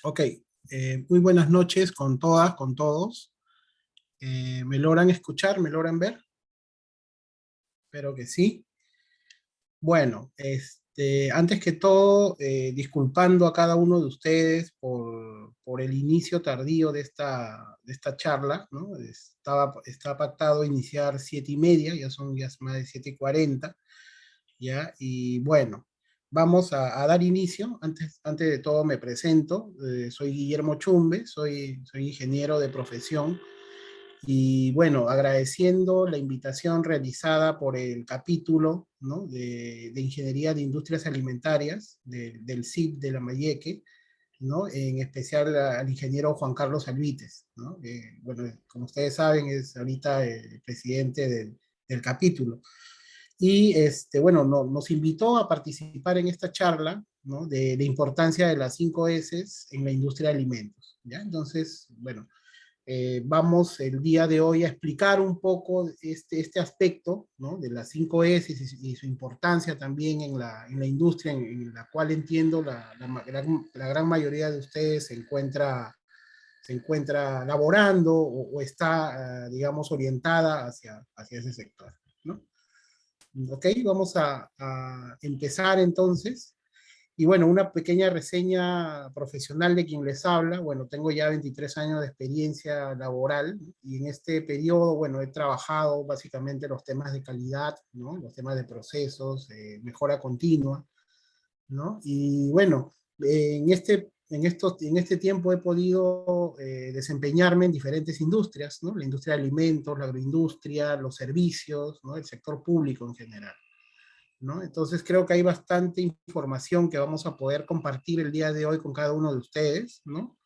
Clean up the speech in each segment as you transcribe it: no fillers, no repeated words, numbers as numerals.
Ok, muy buenas noches con todas, con todos. ¿Me logran escuchar? ¿Me logran ver? Espero que sí. Bueno, antes que todo, disculpando a cada uno de ustedes por el inicio tardío de esta charla, ¿no? Estaba pactado iniciar 7:30, ya son ya más de 7:40, ¿ya? Y bueno, vamos a dar inicio. Antes de todo me presento. Soy Guillermo Chumbe, soy ingeniero de profesión. Y bueno, agradeciendo la invitación realizada por el capítulo, ¿no?, de Ingeniería de Industrias Alimentarias del CIP de Lambayeque, ¿no? En especial al ingeniero Juan Carlos Alvites, ¿no? Bueno, como ustedes saben, es ahorita el presidente del capítulo. Y bueno, nos invitó a participar en esta charla, ¿no?, de importancia de las 5 S en la industria de alimentos, ¿ya? Entonces, bueno, vamos el día de hoy a explicar un poco este aspecto, ¿no?, de las 5 S y su importancia también en la industria en la cual entiendo la gran mayoría de ustedes se encuentra laborando o está, digamos, orientada hacia ese sector, ¿no? Ok, vamos a empezar entonces. Y bueno, una pequeña reseña profesional de quien les habla. Bueno, tengo ya 23 años de experiencia laboral y en este periodo, bueno, he trabajado básicamente los temas de calidad, ¿no?, los temas de procesos, mejora continua, ¿no? Y bueno, en este tiempo he podido desempeñarme en diferentes industrias, ¿no? La industria de alimentos, la agroindustria, los servicios, ¿no?, el sector público en general, ¿no? Entonces creo que hay bastante información que vamos a poder compartir el día de hoy con cada uno de ustedes, ¿no?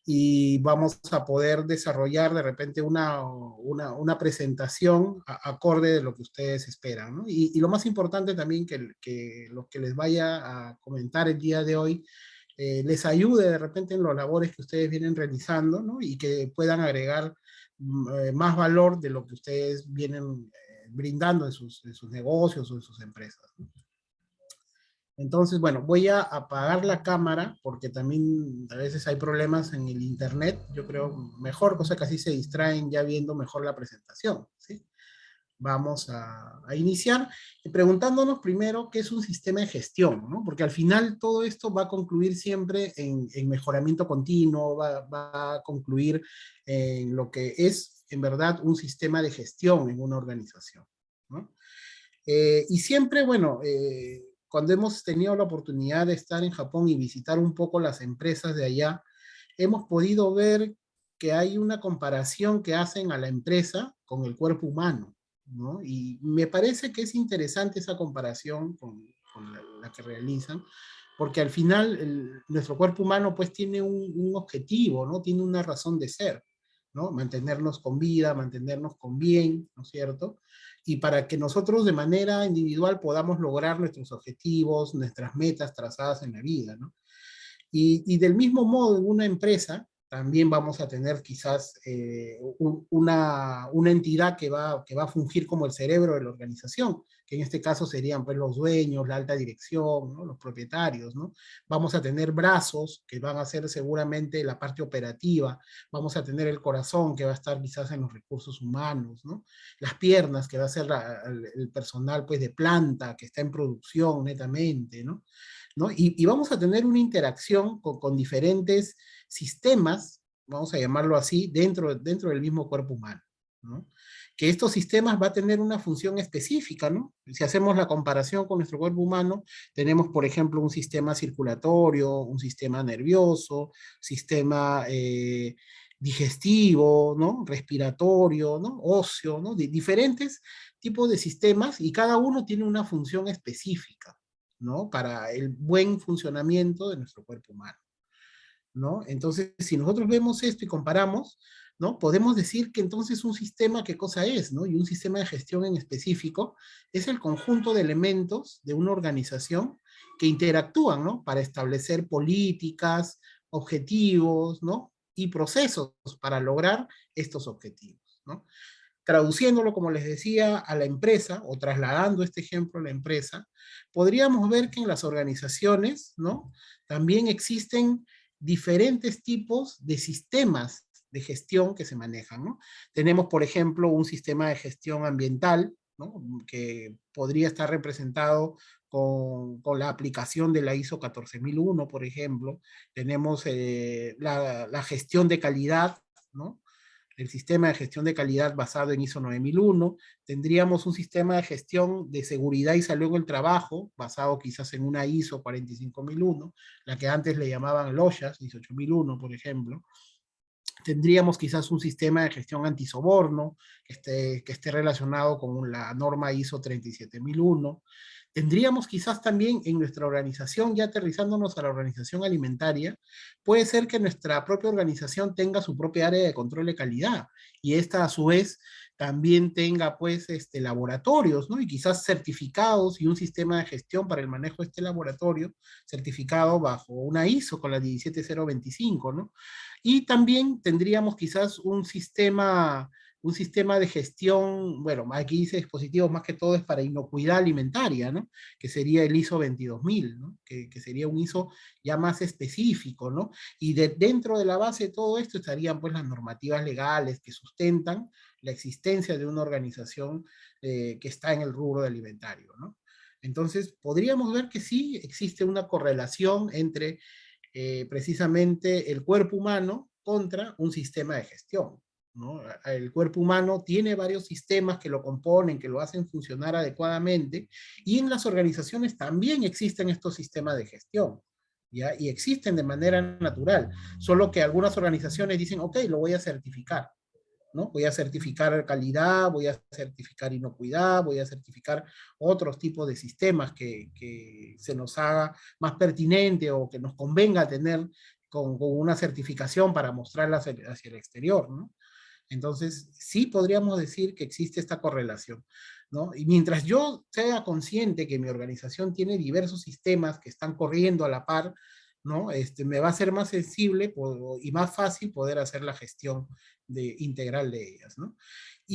Y vamos a poder desarrollar de repente una presentación acorde de lo que ustedes esperan, ¿no? Y lo más importante también que lo que les vaya a comentar el día de hoy les ayude de repente en los labores que ustedes vienen realizando, ¿no? Y que puedan agregar más valor de lo que ustedes vienen brindando en sus negocios o en sus empresas, ¿no? Entonces, bueno, voy a apagar la cámara porque también a veces hay problemas en el internet. Yo creo mejor, cosa que así se distraen ya viendo mejor la presentación, ¿sí? Vamos a iniciar preguntándonos primero qué es un sistema de gestión, ¿no? Porque al final todo esto va a concluir siempre en mejoramiento continuo, va a concluir en lo que es en verdad un sistema de gestión en una organización, ¿no? Y siempre, bueno, cuando hemos tenido la oportunidad de estar en Japón y visitar un poco las empresas de allá, hemos podido ver que hay una comparación que hacen a la empresa con el cuerpo humano, ¿no? Y me parece que es interesante esa comparación con la que realizan, porque al final nuestro cuerpo humano pues tiene un objetivo, ¿no? Tiene una razón de ser, ¿no? Mantenernos con vida, mantenernos con bien, ¿no es cierto? Y para que nosotros de manera individual podamos lograr nuestros objetivos, nuestras metas trazadas en la vida, ¿no? Y del mismo modo, en una empresa también vamos a tener quizás una entidad que va a fungir como el cerebro de la organización, que en este caso serían pues los dueños, la alta dirección, ¿no?, los propietarios, ¿no? Vamos a tener brazos que van a ser seguramente la parte operativa, vamos a tener el corazón que va a estar quizás en los recursos humanos, ¿no? Las piernas que va a ser el personal pues de planta que está en producción netamente, ¿no? ¿No? Y vamos a tener una interacción con diferentes sistemas, vamos a llamarlo así, dentro del mismo cuerpo humano, ¿no? Que estos sistemas va a tener una función específica, ¿no? Si hacemos la comparación con nuestro cuerpo humano, tenemos, por ejemplo, un sistema circulatorio, un sistema nervioso, sistema digestivo, ¿no?, respiratorio, ¿no?, óseo, ¿no?, de diferentes tipos de sistemas y cada uno tiene una función específica, ¿no?, para el buen funcionamiento de nuestro cuerpo humano, ¿no? Entonces, si nosotros vemos esto y comparamos, ¿no?, podemos decir que entonces un sistema, ¿qué cosa es?, ¿no? Y un sistema de gestión en específico es el conjunto de elementos de una organización que interactúan, ¿no?, para establecer políticas, objetivos, ¿no?, y procesos para lograr estos objetivos, ¿no? Traduciéndolo, como les decía, a la empresa, o trasladando este ejemplo a la empresa, podríamos ver que en las organizaciones, ¿no?, también existen diferentes tipos de sistemas de gestión que se manejan, ¿no? Tenemos, por ejemplo, un sistema de gestión ambiental, ¿no? Que podría estar representado con la aplicación de la ISO 14001, por ejemplo. Tenemos la gestión de calidad, ¿no? El sistema de gestión de calidad basado en ISO 9001, tendríamos un sistema de gestión de seguridad y salud en el trabajo, basado quizás en una ISO 45001, la que antes le llamaban LOSHAS, 18001, por ejemplo. Tendríamos quizás un sistema de gestión antisoborno que esté relacionado con la norma ISO 37001. Tendríamos quizás también en nuestra organización, ya aterrizándonos a la organización alimentaria, puede ser que nuestra propia organización tenga su propia área de control de calidad y esta a su vez también tenga pues laboratorios, ¿no? Y quizás certificados y un sistema de gestión para el manejo de este laboratorio, certificado bajo una ISO con la 17025, ¿no? Y también tendríamos quizás un sistema de gestión, bueno, aquí dice dispositivos más que todo es para inocuidad alimentaria, ¿no? Que sería el ISO 22000, ¿no? Que sería un ISO ya más específico, ¿no? Y dentro de la base de todo esto estarían pues las normativas legales que sustentan la existencia de una organización que está en el rubro de alimentario, ¿no? Entonces, podríamos ver que sí existe una correlación entre precisamente el cuerpo humano contra un sistema de gestión, ¿no? El cuerpo humano tiene varios sistemas que lo componen, que lo hacen funcionar adecuadamente, y en las organizaciones también existen estos sistemas de gestión, ¿ya? Y existen de manera natural, solo que algunas organizaciones dicen, ok, lo voy a certificar, ¿no? Voy a certificar calidad, voy a certificar inocuidad, voy a certificar otros tipos de sistemas que se nos haga más pertinente o que nos convenga tener con una certificación para mostrarla hacia el exterior, ¿no? Entonces, sí podríamos decir que existe esta correlación, ¿no? Y mientras yo sea consciente que mi organización tiene diversos sistemas que están corriendo a la par, ¿no? Me va a ser más sensible y más fácil poder hacer la gestión integral de ellas, ¿no?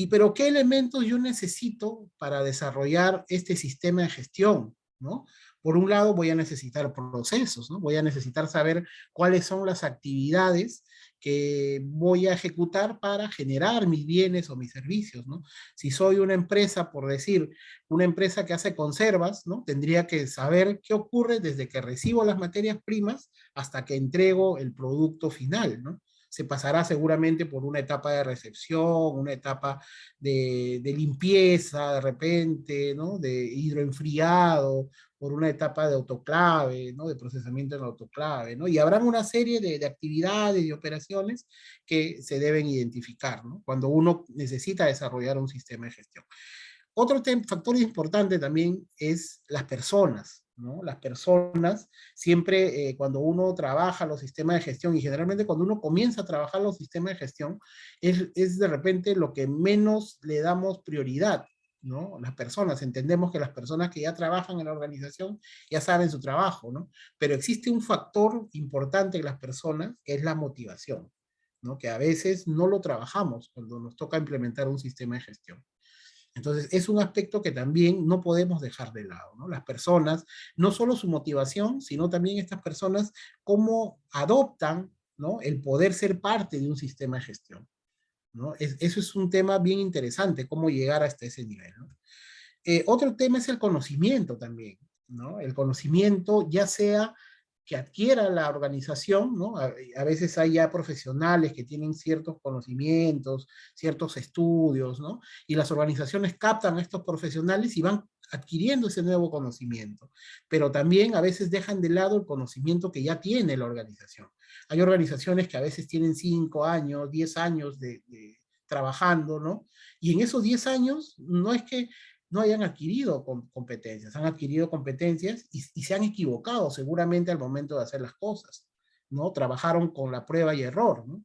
Pero ¿qué elementos yo necesito para desarrollar este sistema de gestión, ¿no? Por un lado voy a necesitar procesos, ¿no? Voy a necesitar saber cuáles son las actividades que voy a ejecutar para generar mis bienes o mis servicios, ¿no? Si soy una empresa, por decir, una empresa que hace conservas, ¿no? Tendría que saber qué ocurre desde que recibo las materias primas hasta que entrego el producto final, ¿no? Se pasará seguramente por una etapa de recepción, una etapa de limpieza de repente, ¿no? De hidroenfriado, por una etapa de autoclave, ¿no? De procesamiento en autoclave, ¿no? Y habrán una serie de actividades y operaciones que se deben identificar, ¿no? Cuando uno necesita desarrollar un sistema de gestión. Otro factor importante también es las personas, ¿no? Las personas, siempre cuando uno trabaja los sistemas de gestión y generalmente cuando uno comienza a trabajar los sistemas de gestión, es de repente lo que menos le damos prioridad, ¿no? Las personas, entendemos que las personas que ya trabajan en la organización ya saben su trabajo, ¿no? Pero existe un factor importante en las personas que es la motivación, ¿no? Que a veces no lo trabajamos cuando nos toca implementar un sistema de gestión. Entonces, es un aspecto que también no podemos dejar de lado, ¿no? Las personas, no solo su motivación, sino también estas personas, cómo adoptan, ¿no? El poder ser parte de un sistema de gestión, ¿no? Eso es un tema bien interesante, cómo llegar hasta ese nivel, ¿no? Otro tema es el conocimiento también, ¿no? El conocimiento, ya sea que adquiera la organización, ¿no? A veces hay ya profesionales que tienen ciertos conocimientos, ciertos estudios, ¿no? Y las organizaciones captan a estos profesionales y van adquiriendo ese nuevo conocimiento, pero también a veces dejan de lado el conocimiento que ya tiene la organización. Hay organizaciones que a veces tienen 5 años, 10 años de trabajando, ¿no? Y en esos 10 años no es que no hayan adquirido competencias, han adquirido competencias y se han equivocado seguramente al momento de hacer las cosas, ¿no? Trabajaron con la prueba y error, ¿no?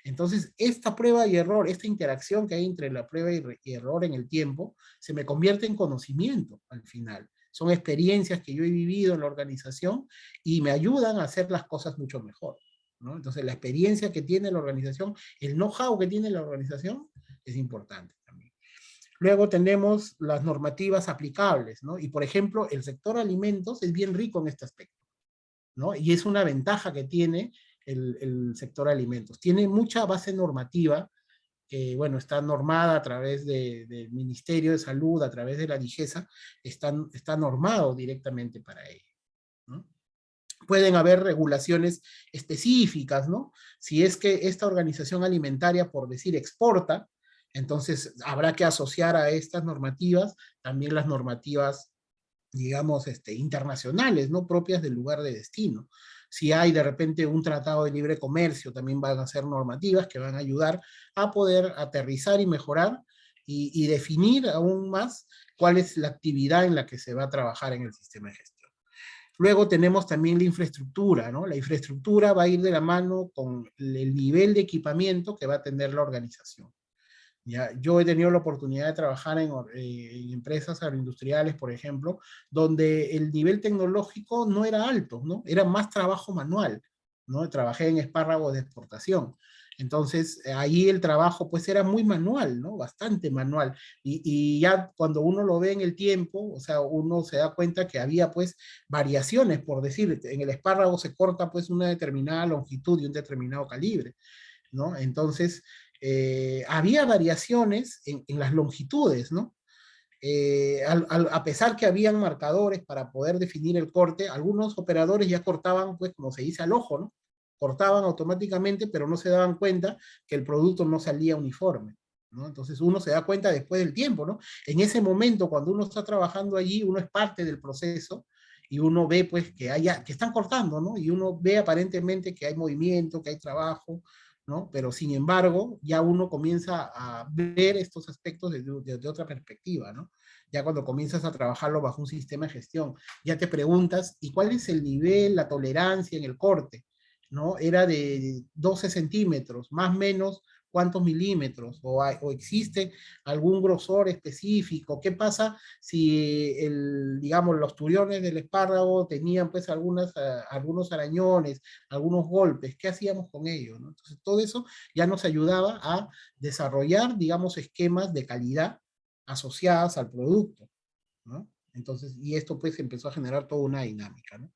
Entonces, esta prueba y error, esta interacción que hay entre la prueba y error en el tiempo, se me convierte en conocimiento al final. Son experiencias que yo he vivido en la organización y me ayudan a hacer las cosas mucho mejor, ¿no? Entonces, la experiencia que tiene la organización, el know-how que tiene la organización, es importante también. Luego tenemos las normativas aplicables, ¿no? Y por ejemplo, el sector alimentos es bien rico en este aspecto, ¿no? Y es una ventaja que tiene el sector alimentos. Tiene mucha base normativa, que bueno, está normada a través del Ministerio de Salud, a través de la DIGESA, está normado directamente para ello, ¿no? Pueden haber regulaciones específicas, ¿no? Si es que esta organización alimentaria, por decir, exporta, entonces habrá que asociar a estas normativas también las normativas, digamos, internacionales, ¿no? Propias del lugar de destino. Si hay de repente un tratado de libre comercio, también van a ser normativas que van a ayudar a poder aterrizar y mejorar y definir aún más cuál es la actividad en la que se va a trabajar en el sistema de gestión. Luego tenemos también la infraestructura, ¿no? La infraestructura va a ir de la mano con el nivel de equipamiento que va a tener la organización. ¿Ya? Yo he tenido la oportunidad de trabajar en empresas agroindustriales, por ejemplo, donde el nivel tecnológico no era alto, ¿no? Era más trabajo manual, ¿no? Trabajé en espárragos de exportación. Entonces, ahí el trabajo pues era muy manual, ¿no? Bastante manual. Y ya cuando uno lo ve en el tiempo, o sea, uno se da cuenta que había pues variaciones, por decir, en el espárrago se corta pues una determinada longitud y un determinado calibre, ¿no? Entonces, había variaciones en las longitudes, ¿no? A pesar que habían marcadores para poder definir el corte, algunos operadores ya cortaban, pues, como se dice, al ojo, ¿no? Cortaban automáticamente, pero no se daban cuenta que el producto no salía uniforme, ¿no? Entonces uno se da cuenta después del tiempo, ¿no? En ese momento, cuando uno está trabajando allí, uno es parte del proceso y uno ve, pues, que están cortando, ¿no? Y uno ve aparentemente que hay movimiento, que hay trabajo, ¿no? Pero sin embargo, ya uno comienza a ver estos aspectos de otra perspectiva, ¿no? Ya cuando comienzas a trabajarlo bajo un sistema de gestión, ya te preguntas, ¿y cuál es el nivel, la tolerancia en el corte? ¿No? Era de 12 centímetros, más o menos, ¿cuántos milímetros? O existe algún grosor específico? ¿Qué pasa si, digamos, los turiones del espárrago tenían pues algunos arañones, algunos golpes? ¿Qué hacíamos con ellos, ¿no? Entonces, todo eso ya nos ayudaba a desarrollar, digamos, esquemas de calidad asociadas al producto, ¿no? Entonces, y esto pues empezó a generar toda una dinámica, ¿no?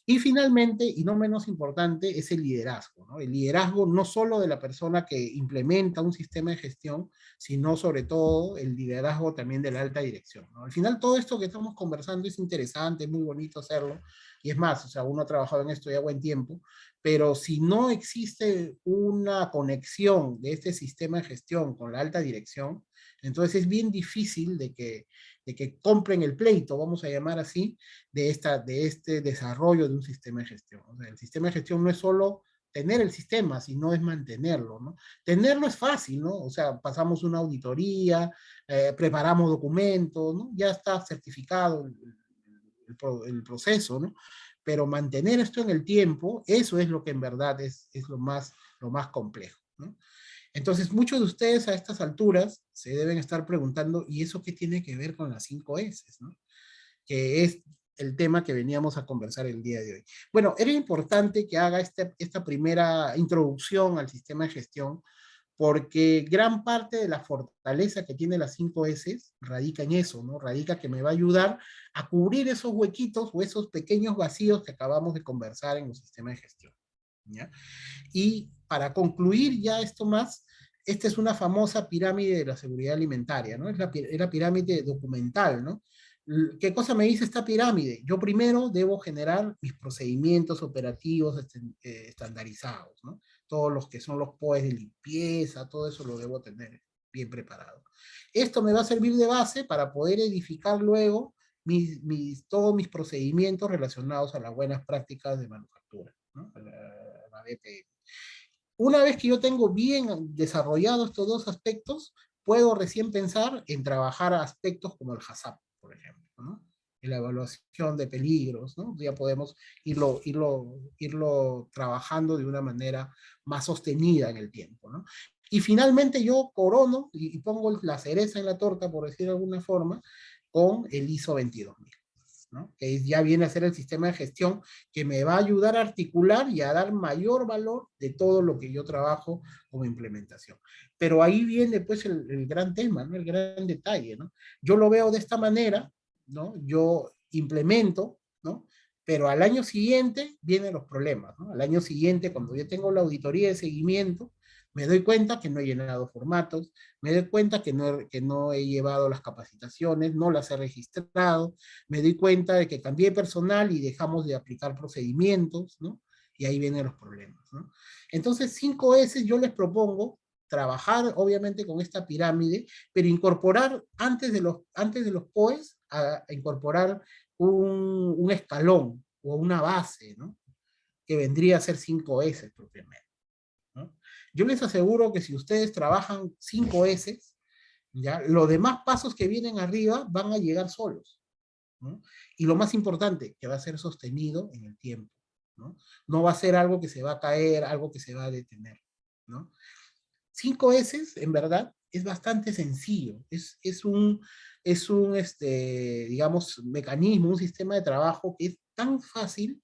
Y finalmente, y no menos importante, es el liderazgo, ¿no? El liderazgo no solo de la persona que implementa un sistema de gestión, sino sobre todo el liderazgo también de la alta dirección, ¿no? Al final todo esto que estamos conversando es interesante, es muy bonito hacerlo, y es más, o sea, uno ha trabajado en esto ya buen tiempo, pero si no existe una conexión de este sistema de gestión con la alta dirección, entonces es bien difícil de que compren el pleito, vamos a llamar así, de este desarrollo de un sistema de gestión. O sea, el sistema de gestión no es solo tener el sistema, sino es mantenerlo, ¿no? Tenerlo es fácil, ¿no? O sea, pasamos una auditoría, preparamos documentos, ¿no? Ya está certificado el proceso, ¿no? Pero mantener esto en el tiempo, eso es lo que en verdad es lo más complejo, ¿no? Entonces, muchos de ustedes a estas alturas se deben estar preguntando, ¿y eso qué tiene que ver con las 5 S, ¿no? Que es el tema que veníamos a conversar el día de hoy. Bueno, era importante que haga esta primera introducción al sistema de gestión, porque gran parte de la fortaleza que tiene las 5 S radica en eso, ¿no? Radica que me va a ayudar a cubrir esos huequitos o esos pequeños vacíos que acabamos de conversar en los sistemas de gestión, ¿ya? Y para concluir ya esto más, esta es una famosa pirámide de la seguridad alimentaria, ¿no? Es la pirámide documental, ¿no? ¿Qué cosa me dice esta pirámide? Yo primero debo generar mis procedimientos operativos estandarizados, ¿no? Todos los que son los POEs de limpieza, todo eso lo debo tener bien preparado. Esto me va a servir de base para poder edificar luego todos mis procedimientos relacionados a las buenas prácticas de manufactura, ¿no? La BPM. Una vez que yo tengo bien desarrollados estos dos aspectos, puedo recién pensar en trabajar aspectos como el HACCP, por ejemplo, ¿no? En la evaluación de peligros, ¿no? Ya podemos irlo trabajando de una manera más sostenida en el tiempo, ¿no? Y finalmente yo corono y pongo la cereza en la torta, por decir de alguna forma, con el ISO 22000. ¿No? Que ya viene a ser el sistema de gestión que me va a ayudar a articular y a dar mayor valor de todo lo que yo trabajo como implementación. Pero ahí viene pues el gran tema, ¿no? El gran detalle, ¿no? Yo lo veo de esta manera, ¿no? Yo implemento, ¿no? Pero al año siguiente vienen los problemas, ¿no? Al año siguiente, cuando yo tengo la auditoría de seguimiento, me doy cuenta que no he llenado formatos, me doy cuenta que no he llevado las capacitaciones, no las he registrado, me doy cuenta de que cambié personal y dejamos de aplicar procedimientos, ¿no? Y ahí vienen los problemas, ¿no? Entonces, 5S yo les propongo trabajar obviamente con esta pirámide, pero incorporar antes de los POEs, a incorporar un escalón o una base, ¿no? Que vendría a ser 5S propiamente, ¿no? Yo les aseguro que si ustedes trabajan 5S, ¿ya? Los demás pasos que vienen arriba van a llegar solos, ¿no? Y lo más importante, que va a ser sostenido en el tiempo, ¿no? No va a ser algo que se va a caer, algo que se va a detener, ¿no? 5S, en verdad, es bastante sencillo. Digamos, mecanismo, un sistema de trabajo que es tan fácil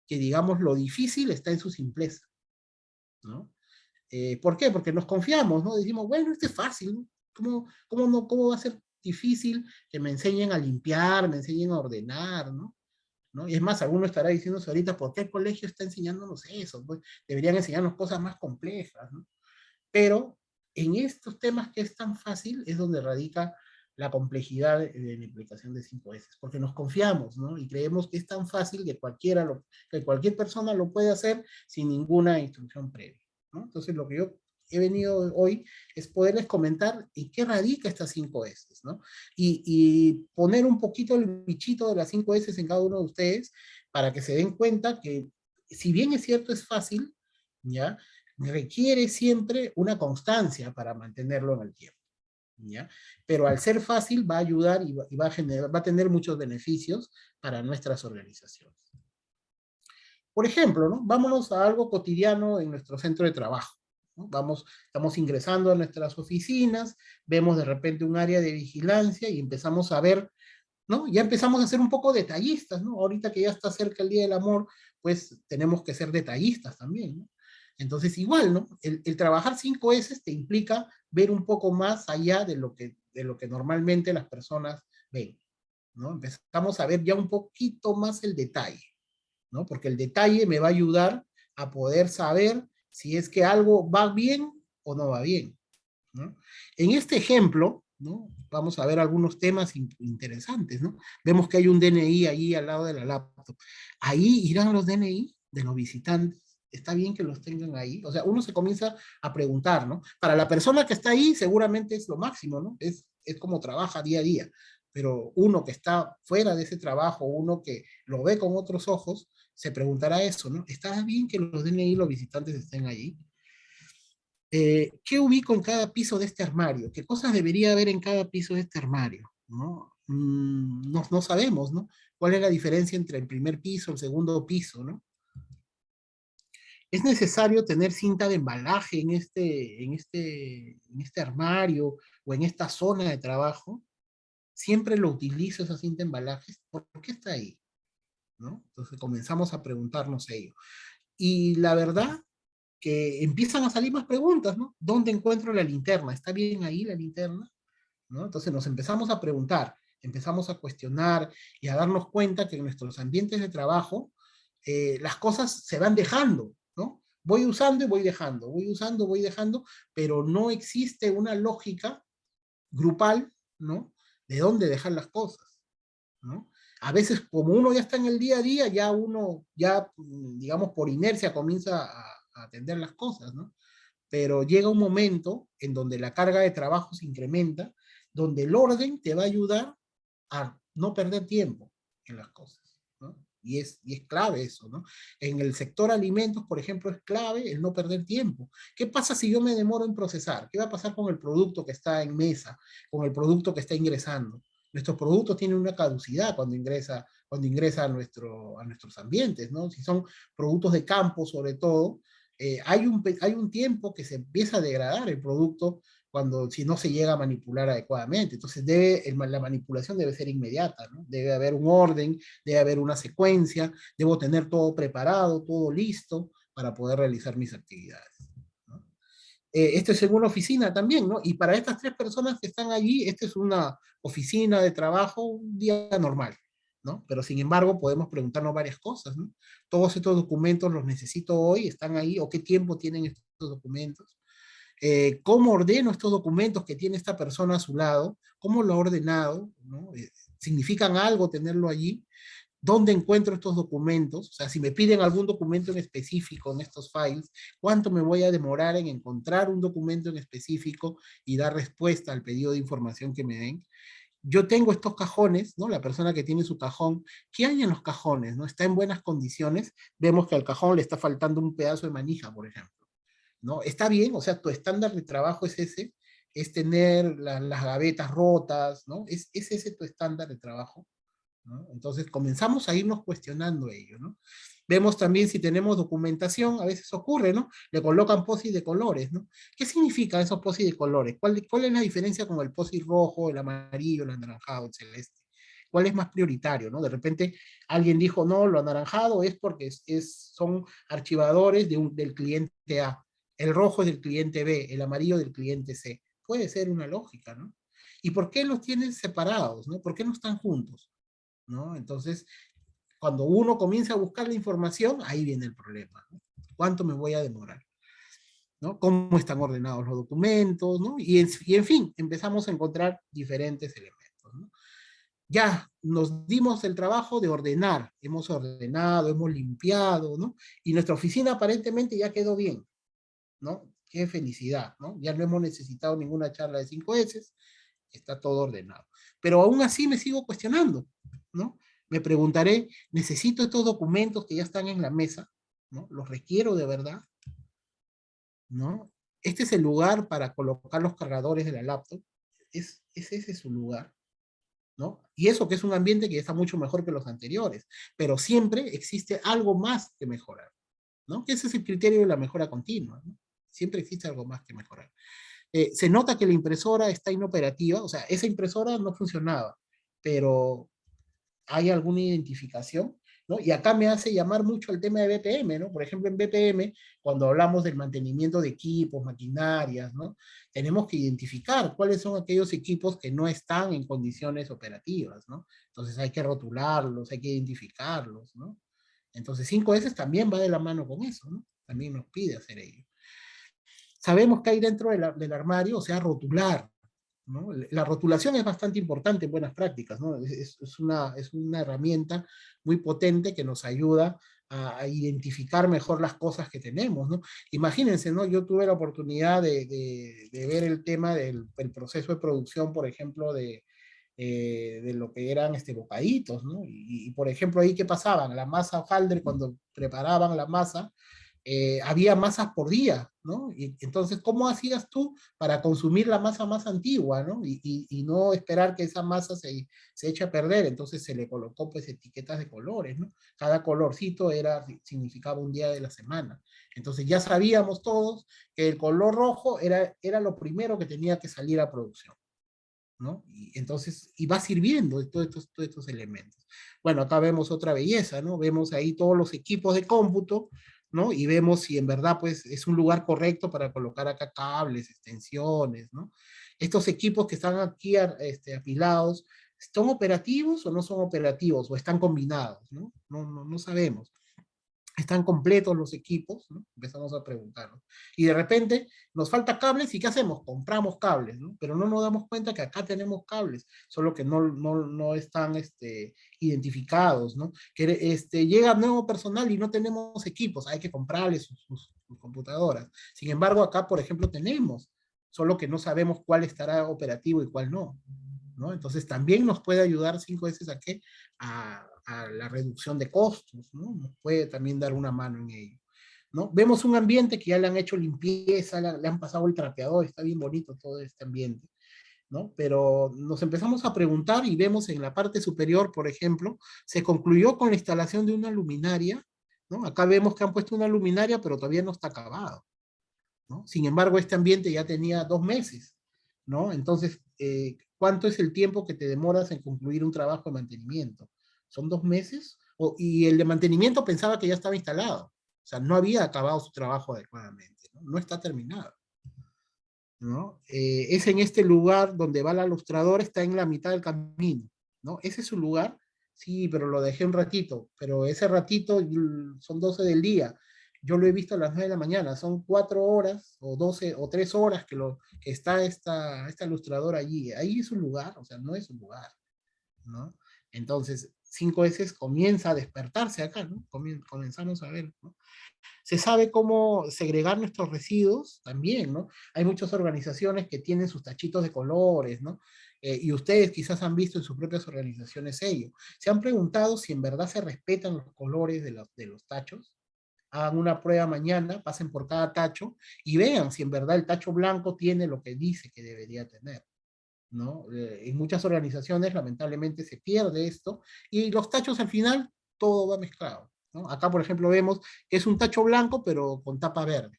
que, digamos, lo difícil está en su simpleza, ¿no? ¿Por qué? Porque nos confiamos, ¿no? Decimos, bueno, este es fácil, ¿no? ¿Cómo va a ser difícil que me enseñen a limpiar, me enseñen a ordenar, ¿no? ¿No? Y es más, alguno estará diciéndose ahorita, ¿por qué el colegio está enseñándonos eso? Pues deberían enseñarnos cosas más complejas, ¿no? Pero en estos temas que es tan fácil es donde radica la complejidad de la implicación de 5S, porque nos confiamos, ¿no? Y creemos que es tan fácil que que cualquier persona lo puede hacer sin ninguna instrucción previa, ¿no? Entonces lo que yo he venido hoy es poderles comentar en qué radica estas 5S, ¿no? Y poner un poquito el bichito de las 5S en cada uno de ustedes para que se den cuenta que si bien es cierto es fácil, ¿ya? Requiere siempre una constancia para mantenerlo en el tiempo, ¿ya? Pero al ser fácil va a ayudar y va a tener muchos beneficios para nuestras organizaciones. Por ejemplo, ¿no? Vámonos a algo cotidiano en nuestro centro de trabajo, ¿no? Estamos ingresando a nuestras oficinas, vemos de repente un área de vigilancia y empezamos a ver, ¿no? Ya empezamos a ser un poco detallistas, ¿no? Ahorita que ya está cerca el Día del Amor, pues tenemos que ser detallistas también, ¿no? Entonces, igual, ¿no? El trabajar 5S te implica ver un poco más allá de lo que normalmente las personas ven, ¿no? Empezamos a ver ya un poquito más el detalle, ¿no? Porque el detalle me va a ayudar a poder saber si es que algo va bien o no va bien, ¿no? En este ejemplo, ¿no? Vamos a ver algunos temas interesantes, ¿no? Vemos que hay un DNI ahí al lado de la laptop. Ahí irán los DNI de los visitantes. Está bien que los tengan ahí. O sea, uno se comienza a preguntar, ¿no? Para la persona que está ahí, seguramente es lo máximo, ¿no? Es como trabaja día a día. Pero uno que está fuera de ese trabajo, uno que lo ve con otros ojos, se preguntará eso, ¿no? ¿Está bien que los DNI, los visitantes estén ahí? ¿Qué ubico en cada piso de este armario? ¿Qué cosas debería haber en cada piso de este armario? ¿No? No sabemos, ¿no? ¿Cuál es la diferencia entre el primer piso, el segundo piso, ¿no? ¿Es necesario tener cinta de embalaje en este armario o en esta zona de trabajo? Siempre lo utilizo esa cinta de embalaje. ¿Por qué está ahí? ¿No? Entonces comenzamos a preguntarnos ello. Y la verdad que empiezan a salir más preguntas, ¿no? ¿Dónde encuentro la linterna? ¿Está bien ahí la linterna? ¿No? Entonces nos empezamos a preguntar, empezamos a cuestionar y a darnos cuenta que en nuestros ambientes de trabajo las cosas se van dejando, ¿no? Voy usando y voy dejando, voy usando, voy dejando, pero no existe una lógica grupal, ¿no? De dónde dejar las cosas, ¿no? A veces, como uno ya está en el día a día, ya uno, ya, digamos, por inercia comienza a atender las cosas, ¿no? Pero llega un momento en donde la carga de trabajo se incrementa, donde el orden te va a ayudar a no perder tiempo en las cosas, ¿no? Y es clave eso, ¿no? En el sector alimentos, por ejemplo, es clave el no perder tiempo. ¿Qué pasa si yo me demoro en procesar? ¿Qué va a pasar con el producto que está en mesa, con el producto que está ingresando? Nuestros productos tienen una caducidad cuando ingresa a nuestros ambientes, ¿no? Si son productos de campo, sobre todo, hay un tiempo que se empieza a degradar el producto si no se llega a manipular adecuadamente. Entonces la manipulación debe ser inmediata, ¿no? Debe haber un orden, debe haber una secuencia, debo tener todo preparado, todo listo para poder realizar mis actividades, ¿no? Esto es en una oficina también, ¿no? Y para estas tres personas que están allí, esta es una oficina de trabajo, un día normal, ¿no? Pero sin embargo podemos preguntarnos varias cosas, ¿no? Todos estos documentos los necesito hoy, están ahí, o qué tiempo tienen estos documentos. ¿Cómo ordeno estos documentos que tiene esta persona a su lado? ¿Cómo lo ha ordenado? ¿No? ¿Significan algo tenerlo allí? ¿Dónde encuentro estos documentos? O sea, si me piden algún documento en específico en estos files, ¿cuánto me voy a demorar en encontrar un documento en específico y dar respuesta al pedido de información que me den? Yo tengo estos cajones, ¿no? La persona que tiene su cajón, ¿qué hay en los cajones? ¿No? ¿Está en buenas condiciones? Vemos que al cajón le está faltando un pedazo de manija, por ejemplo, ¿no? Está bien, o sea, tu estándar de trabajo es ese, es tener las gavetas rotas, ¿no? ¿Es ese tu estándar de trabajo? ¿No? Entonces comenzamos a irnos cuestionando ello, ¿no? Vemos también si tenemos documentación, a veces ocurre, ¿no? Le colocan POSIT de colores, ¿no? ¿Qué significan esos POSIT de colores? ¿Cuál es la diferencia con el POSIT rojo, el amarillo, el anaranjado, el celeste? ¿Cuál es más prioritario, no? De repente alguien dijo, no, lo anaranjado es porque son archivadores del cliente A, el rojo es del cliente B, el amarillo del cliente C. Puede ser una lógica, ¿no? ¿Y por qué los tienen separados, no? ¿Por qué no están juntos? ¿No? Entonces, cuando uno comienza a buscar la información, ahí viene el problema, ¿no? ¿Cuánto me voy a demorar? ¿No? ¿Cómo están ordenados los documentos? ¿No? En fin, empezamos a encontrar diferentes elementos, ¿no? Ya nos dimos el trabajo de ordenar, hemos ordenado, hemos limpiado, ¿no? Y nuestra oficina aparentemente ya quedó bien, ¿no? Qué felicidad, ¿no? Ya no hemos necesitado ninguna charla de 5S, está todo ordenado. Pero aún así me sigo cuestionando, ¿no? Me preguntaré, ¿necesito estos documentos que ya están en la mesa? ¿No? ¿Los requiero de verdad? ¿No? Este es el lugar para colocar los cargadores de la laptop. ¿Es ese su lugar? ¿No? Y eso que es un ambiente que está mucho mejor que los anteriores, pero siempre existe algo más que mejorar, ¿no? Que ese es el criterio de la mejora continua, ¿no? Siempre existe algo más que mejorar. Se nota que la impresora está inoperativa, o sea, esa impresora no funcionaba, pero hay alguna identificación, ¿no? Y acá me hace llamar mucho el tema de BPM, ¿no? Por ejemplo, en BPM, cuando hablamos del mantenimiento de equipos, maquinarias, ¿no? Tenemos que identificar cuáles son aquellos equipos que no están en condiciones operativas, ¿no? Entonces hay que rotularlos, hay que identificarlos, ¿no? Entonces 5S también va de la mano con eso, ¿no? También nos pide hacer ello. Sabemos que hay dentro del armario, o sea, rotular, ¿no? La rotulación es bastante importante en buenas prácticas, ¿no? Es una herramienta muy potente que nos ayuda a identificar mejor las cosas que tenemos, ¿no? Imagínense, ¿no? Yo tuve la oportunidad de ver el tema del proceso de producción, por ejemplo, de lo que eran bocaditos, ¿no? Por ejemplo, ahí qué pasaban, la masa hojaldre, cuando preparaban la masa, había masas por día, ¿no? Y entonces, ¿cómo hacías tú para consumir la masa más antigua, ¿no? Y no esperar que esa masa se eche a perder? Entonces se le colocó pues etiquetas de colores, ¿no? Cada colorcito significaba un día de la semana. Entonces ya sabíamos todos que el color rojo era lo primero que tenía que salir a producción, ¿no? Y entonces, y va sirviendo todos estos elementos. Bueno, acá vemos otra belleza, ¿no? Vemos ahí todos los equipos de cómputo, ¿no? Y vemos si en verdad, pues, es un lugar correcto para colocar acá cables, extensiones, ¿no? Estos equipos que están aquí apilados, ¿son operativos o no son operativos? ¿O están combinados, ¿no? No sabemos. ¿Están completos los equipos? ¿No? Empezamos a preguntarnos. Y de repente nos falta cables y ¿qué hacemos? Compramos cables, ¿no? Pero no nos damos cuenta que acá tenemos cables, solo que no están identificados, ¿no? Que llega nuevo personal y no tenemos equipos, hay que comprarles sus computadoras. Sin embargo, acá, por ejemplo, tenemos, solo que no sabemos cuál estará operativo y cuál no, ¿no? Entonces también nos puede ayudar 5S a qué? A la reducción de costos, ¿no? Nos puede también dar una mano en ello, ¿no? Vemos un ambiente que ya le han hecho limpieza, le han pasado el trapeador, está bien bonito todo este ambiente, ¿no? Pero nos empezamos a preguntar y vemos en la parte superior, por ejemplo, se concluyó con la instalación de una luminaria, ¿no? Acá vemos que han puesto una luminaria, pero todavía no está acabado, ¿no? Sin embargo, este ambiente ya tenía 2 meses, ¿no? Entonces, ¿cuánto es el tiempo que te demoras en concluir un trabajo de mantenimiento? ¿Son 2 meses? Y el de mantenimiento pensaba que ya estaba instalado, o sea, no había acabado su trabajo adecuadamente, ¿no? No está terminado, ¿no? Es en este lugar donde va la ilustradora, está en la mitad del camino, ¿no? Ese es su lugar, Sí, pero lo dejé un ratito, pero ese ratito son 12 del día. Yo lo he visto a las 9 de la mañana, son 4 horas o 12 o 3 horas que está esta ilustradora allí. Ahí es un lugar, o sea, no es un lugar, ¿no? Entonces, 5S comienza a despertarse acá, ¿no? Comenzamos a ver, ¿no? Se sabe cómo segregar nuestros residuos también, ¿no? Hay muchas organizaciones que tienen sus tachitos de colores, ¿no? Y ustedes quizás han visto en sus propias organizaciones ello. ¿Se han preguntado si en verdad se respetan los colores de los tachos? Hagan una prueba mañana, pasen por cada tacho y vean si en verdad el tacho blanco tiene lo que dice que debería tener, ¿no? En muchas organizaciones lamentablemente se pierde esto y los tachos al final todo va mezclado, ¿no? Acá por ejemplo vemos que es un tacho blanco pero con tapa verde,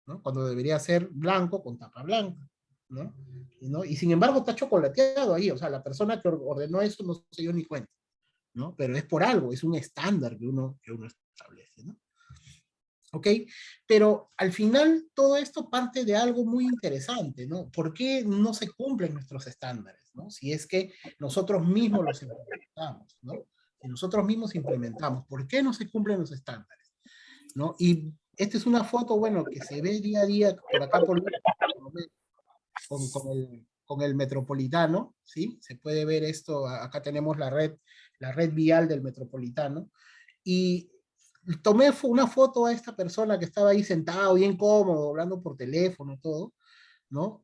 ¿no? Cuando debería ser blanco con tapa blanca, ¿no? ¿No? Y sin embargo está chocolateado ahí, o sea, la persona que ordenó eso no se dio ni cuenta, ¿no? Pero es por algo, es un estándar que uno establece, ¿no? ¿Ok? Pero al final todo esto parte de algo muy interesante, ¿no? ¿Por qué no se cumplen nuestros estándares, ¿no? Si es que nosotros mismos los implementamos, ¿no? Si nosotros mismos implementamos, ¿por qué no se cumplen los estándares, ¿no? Y esta es una foto, bueno, que se ve día a día por acá con el metropolitano, ¿sí? Se puede ver esto, acá tenemos la red vial del metropolitano, y tomé una foto a esta persona que estaba ahí sentado, bien cómodo, hablando por teléfono, todo, ¿no?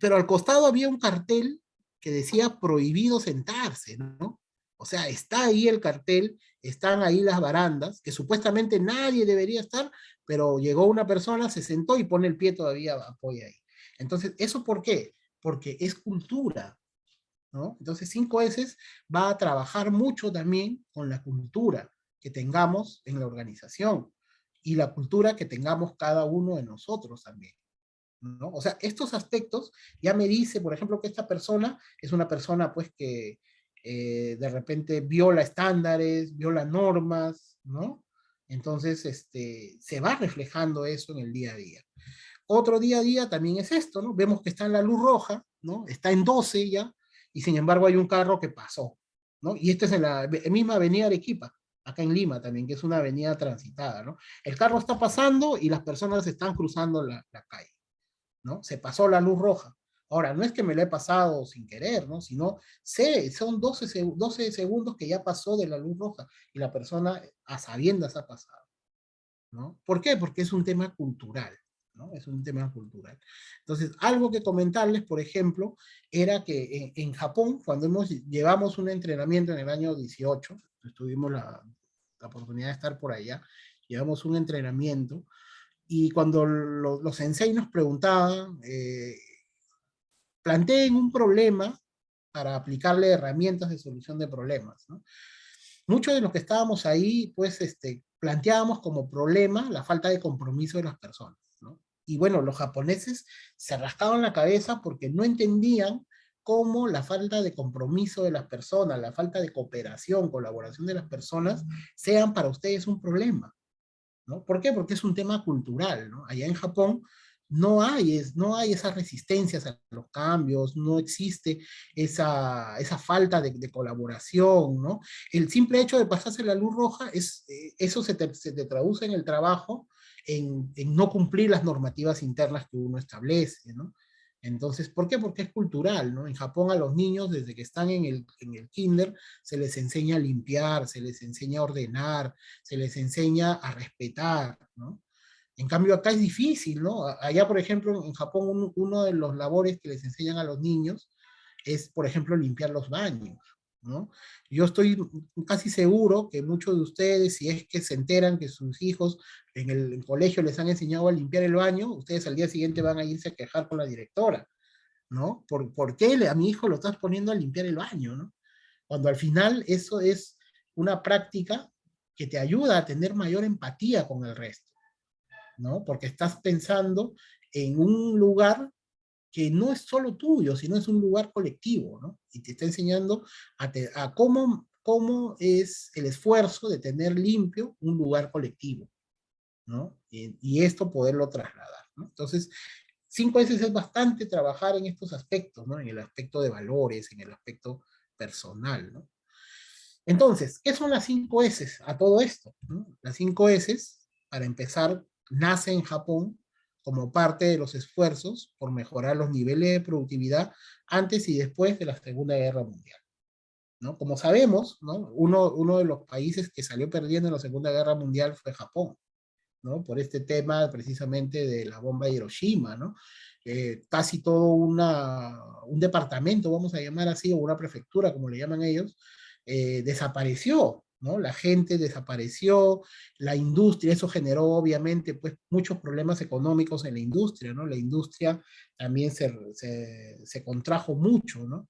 Pero al costado había un cartel que decía prohibido sentarse, ¿no? O sea, está ahí el cartel, están ahí las barandas, que supuestamente nadie debería estar, pero llegó una persona, se sentó y pone el pie todavía, apoya ahí. Entonces, ¿eso por qué? Porque es cultura, ¿no? Entonces, 5S va a trabajar mucho también con la cultura que tengamos en la organización y la cultura que tengamos cada uno de nosotros también, ¿no? O sea, estos aspectos ya me dice, por ejemplo, que esta persona es una persona pues que de repente viola estándares, viola normas, ¿no? Entonces, se va reflejando eso en el día a día. Otro día a día también es esto, ¿no? Vemos que está en la luz roja, ¿no? Está en 12 ya, y sin embargo hay un carro que pasó, ¿no? Y esta es en la misma avenida Arequipa, acá en Lima también, que es una avenida transitada, ¿no? El carro está pasando y las personas están cruzando la calle, ¿no? Se pasó la luz roja. Ahora, no es que me lo he pasado sin querer, ¿no? Sino, son 12 segundos que ya pasó de la luz roja y la persona a sabiendas ha pasado, ¿no? ¿Por qué? Porque es un tema cultural, ¿no? Es un tema cultural. Entonces, algo que comentarles, por ejemplo, era que en Japón, cuando llevamos un entrenamiento en el año 18, tuvimos la oportunidad de estar por allá, llevamos un entrenamiento, y cuando los sensei nos preguntaban, planteen un problema para aplicarle herramientas de solución de problemas, ¿no? Muchos de los que estábamos ahí, pues, planteábamos como problema la falta de compromiso de las personas, ¿no? Y bueno, los japoneses se rascaban la cabeza porque no entendían cómo la falta de compromiso de las personas, la falta de cooperación, colaboración de las personas, sean para ustedes un problema, ¿no? ¿Por qué? Porque es un tema cultural, ¿no? Allá en Japón no hay esas resistencias a los cambios, no existe esa falta de colaboración, ¿no? El simple hecho de pasarse la luz roja, eso se te traduce en el trabajo en no cumplir las normativas internas que uno establece, ¿no? Entonces, ¿por qué? Porque es cultural, ¿no? En Japón a los niños, desde que están en el kinder, se les enseña a limpiar, se les enseña a ordenar, se les enseña a respetar, ¿no? En cambio acá es difícil, ¿no? Allá, por ejemplo, en Japón, uno de los labores que les enseñan a los niños es, por ejemplo, limpiar los baños, ¿no? Yo estoy casi seguro que muchos de ustedes, si es que se enteran que sus hijos en el colegio les han enseñado a limpiar el baño, ustedes al día siguiente van a irse a quejar con la directora, ¿no? ¿Por qué a mi hijo lo estás poniendo a limpiar el baño, ¿no? Cuando al final eso es una práctica que te ayuda a tener mayor empatía con el resto, ¿no? Porque estás pensando en un lugar que no es solo tuyo, sino es un lugar colectivo, ¿no? Y te está enseñando a cómo es el esfuerzo de tener limpio un lugar colectivo, ¿no? Y esto poderlo trasladar, ¿no? Entonces, 5S es bastante trabajar en estos aspectos, ¿no? En el aspecto de valores, en el aspecto personal, ¿no? Entonces, ¿qué son las 5 S a todo esto? ¿No? Las 5 S, para empezar, nace en Japón como parte de los esfuerzos por mejorar los niveles de productividad antes y después de la Segunda Guerra Mundial. ¿No? Como sabemos, ¿no? Uno de los países que salió perdiendo en la Segunda Guerra Mundial fue Japón, ¿no? Por este tema precisamente de la bomba de Hiroshima, ¿no? Casi todo un departamento, vamos a llamar así, o una prefectura, como le llaman ellos, desapareció, ¿no? La gente desapareció, la industria, eso generó obviamente pues muchos problemas económicos en la industria, ¿no? La industria también se contrajo mucho, ¿no?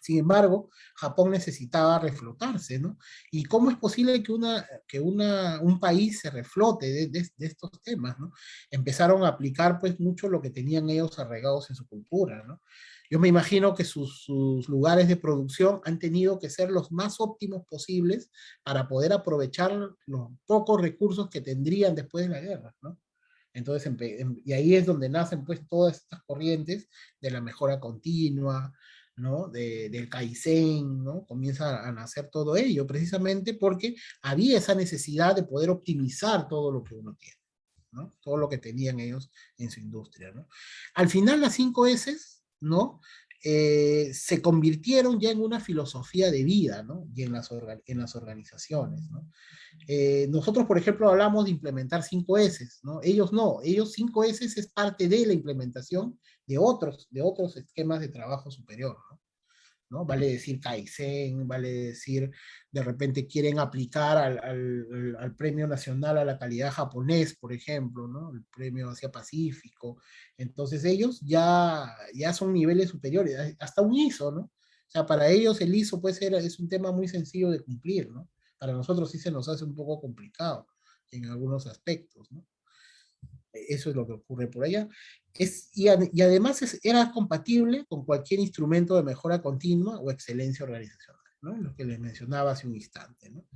Sin embargo, Japón necesitaba reflotarse, ¿no? ¿Y cómo es posible un país se reflote de estos temas, ¿no? Empezaron a aplicar pues mucho lo que tenían ellos arraigados en su cultura, ¿no? Yo me imagino que sus lugares de producción han tenido que ser los más óptimos posibles para poder aprovechar los pocos recursos que tendrían después de la guerra, ¿no? Entonces, y ahí es donde nacen pues todas estas corrientes de la mejora continua, ¿no? Del Kaizen, ¿no? Comienza a nacer todo ello, precisamente porque había esa necesidad de poder optimizar todo lo que uno tiene, ¿no? Todo lo que tenían ellos en su industria, ¿no? Al final las 5 S, ¿no? Se convirtieron ya en una filosofía de vida, ¿no? Y en las organizaciones, ¿no? Nosotros, por ejemplo, hablamos de implementar 5 S, ¿no? Ellos no, ellos 5 S es parte de la implementación de otros esquemas de trabajo superior, ¿no? ¿No? Vale decir Kaizen, vale decir, de repente quieren aplicar al Premio Nacional a la Calidad japonés, por ejemplo, ¿no? El Premio Asia Pacífico. Entonces ellos ya son niveles superiores, hasta un ISO, ¿no? O sea, para ellos el ISO puede ser, es un tema muy sencillo de cumplir, ¿no? Para nosotros sí se nos hace un poco complicado en algunos aspectos, ¿no? Eso es lo que ocurre por allá. Y además era compatible con cualquier instrumento de mejora continua o excelencia organizacional, ¿no? Lo que les mencionaba hace un instante, ¿no?